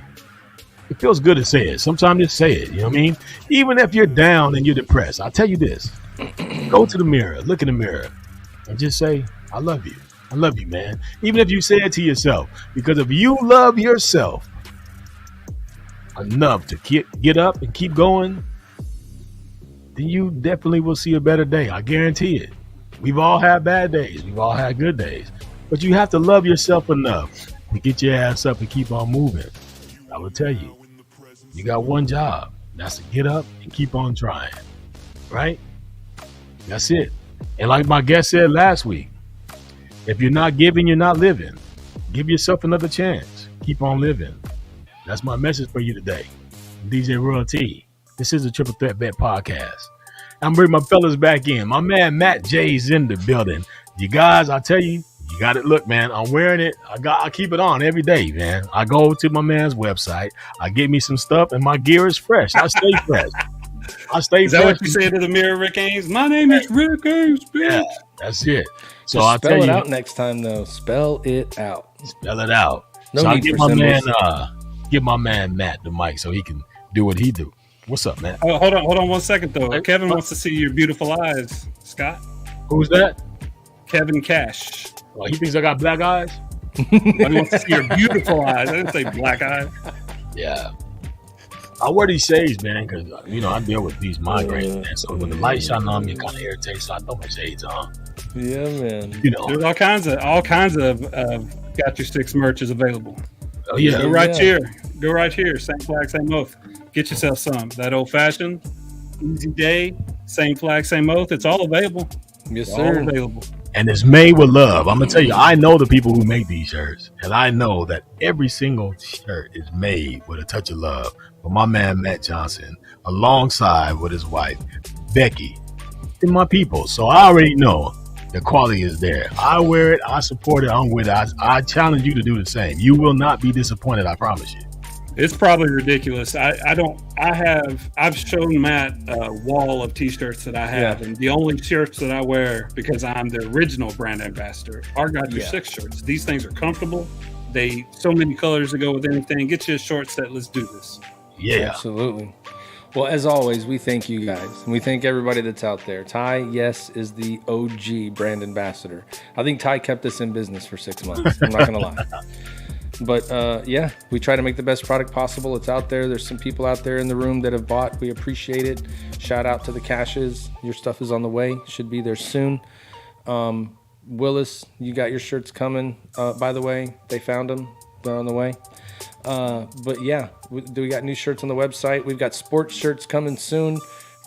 It feels good to say it. Sometimes just say it, you know what I mean? Even if you're down and you're depressed, I'll tell you this. Go to the mirror, look in the mirror, and just say, I love you. I love you, man. Even if you say it to yourself. Because if you love yourself enough to get up and keep going, then you definitely will see a better day. I guarantee it. We've all had bad days. We've all had good days. But you have to love yourself enough to get your ass up and keep on moving. I will tell you, you got one job. That's to get up and keep on trying. Right? That's it. And like my guest said last week, if you're not giving, you're not living. Give yourself another chance. Keep on living. That's my message for you today. DJ Royal T. This is the Triple Threat Vet Podcast. I'm bringing my fellas back in. My man Matt J's in the building. You guys, I tell you, you got it. Look, man, I'm wearing it. I keep it on every day, man. I go to my man's website. I get me some stuff, and my gear is fresh. I stay fresh. Is that what you say to the mirror, Rick Ames? My name is Rick Ames, bitch. Yeah, that's it. So I'll tell you. Spell it out next time, though. Spell it out. Spell it out. No so need for symbols. Give my man Matt the mic so he can do what he do. What's up, Matt? Oh, hold on 1 second, though. Kevin wants to see your beautiful eyes, Scott. Who's that? Kevin Cash. Oh, he thinks I got black eyes? He wants to see your beautiful eyes. I didn't say black eyes. Yeah. I wear these shades, man, because I deal with these migraines, man. So when the light shine on me, it kind of irritates. So I throw my shades on. Yeah, man. There's all kinds of Got Your Six merch is available. Oh yeah, Go right here. Same flag, same oath. Get yourself some. That old fashioned, easy day, same flag, same oath. It's all available. Yes, sir. All available. And it's made with love. I'm gonna tell you, I know the people who make these shirts, and I know that every single shirt is made with a touch of love from my man Matt Johnson, alongside with his wife Becky, and my people. So I already know the quality is there. I wear it, I support it, I'm with it. I challenge you to do the same. You will not be disappointed, I promise you. It's probably ridiculous. I've shown Matt a wall of t-shirts that I have, and the only shirts that I wear, because I'm the original brand ambassador, are Got Your Six shirts. These things are comfortable. They so many colors to go with anything. Get you a short set. Let's do this. Yeah, absolutely. Well, as always, we thank you guys, and we thank everybody that's out there. Ty, yes, is the OG brand ambassador. I think Ty kept us in business for 6 months. I'm not gonna lie. But yeah, we try to make the best product possible. It's out there. There's some people out there in the room that have bought. We appreciate it. Shout out to the Cashes. Your stuff is on the way. Should be there soon. Willis, you got your shirts coming. By the way, they found them. They're on the way. But yeah, we got new shirts on the website. We've got sports shirts coming soon.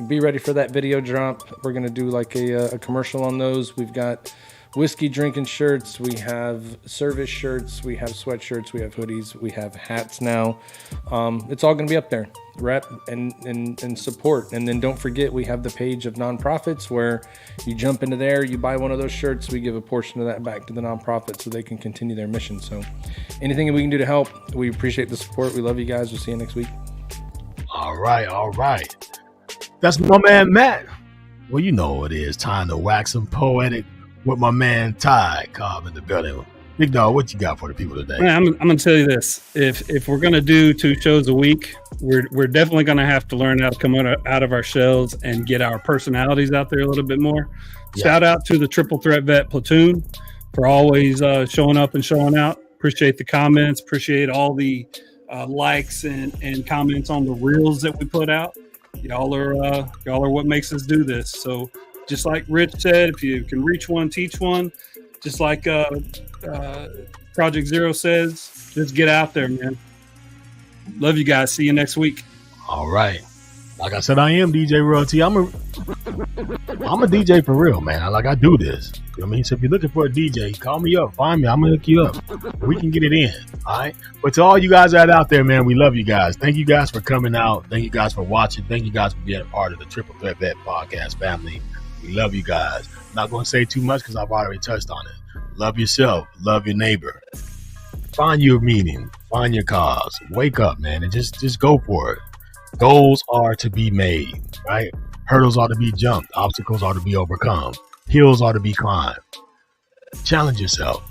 Be ready for that video drop. We're going to do like a commercial on those. We've got whiskey drinking shirts, we have service shirts, we have sweatshirts, we have hoodies, we have hats now. It's all going to be up there. Rep and support. And then don't forget, we have the page of nonprofits where you jump into there, you buy one of those shirts, we give a portion of that back to the nonprofit so they can continue their mission. So anything that we can do to help, we appreciate the support. We love you guys. We'll see you next week. All right. That's my man Matt. Well, you know what it is. Time to wax some poetic with my man Ty Cobb in the building. Big dog, what you got for the people today? Man, I'm going to tell you this. If we're going to do 2 shows a week, we're definitely going to have to learn how to come out of our shells and get our personalities out there a little bit more. Yeah. Shout out to the Triple Threat Vet Platoon for always showing up and showing out. Appreciate the comments. Appreciate all the likes and comments on the reels that we put out. Y'all are what makes us do this. So just like Rich said, if you can reach one, teach one. Just like Project Zero says, just get out there, man. Love you guys. See you next week. All right. Like I said, I am DJ Royalty. I'm a DJ for real, man. I do this. You know what I mean? So if you're looking for a DJ, call me up. Find me. I'm going to hook you up. We can get it in. All right. But to all you guys that are out there, man, we love you guys. Thank you guys for coming out. Thank you guys for watching. Thank you guys for being a part of the Triple Threat Vet Podcast family. We love you guys. I'm not going to say too much because I've already touched on it. Love yourself. Love your neighbor. Find your meaning. Find your cause. Wake up, man, and just go for it. Goals are to be made, right? Hurdles are to be jumped. Obstacles are to be overcome. Hills are to be climbed. Challenge yourself.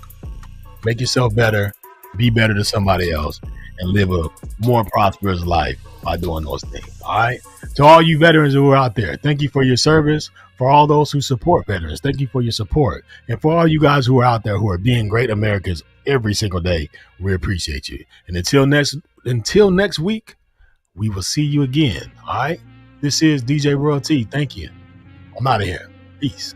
Make yourself better. Be better to somebody else. And live a more prosperous life by doing those things, all right? To all you veterans who are out there, thank you for your service. For all those who support veterans, thank you for your support. And for all you guys who are out there who are being great Americans every single day, we appreciate you. And until next week, we will see you again, all right? This is DJ Royalty. Thank you. I'm out of here. Peace.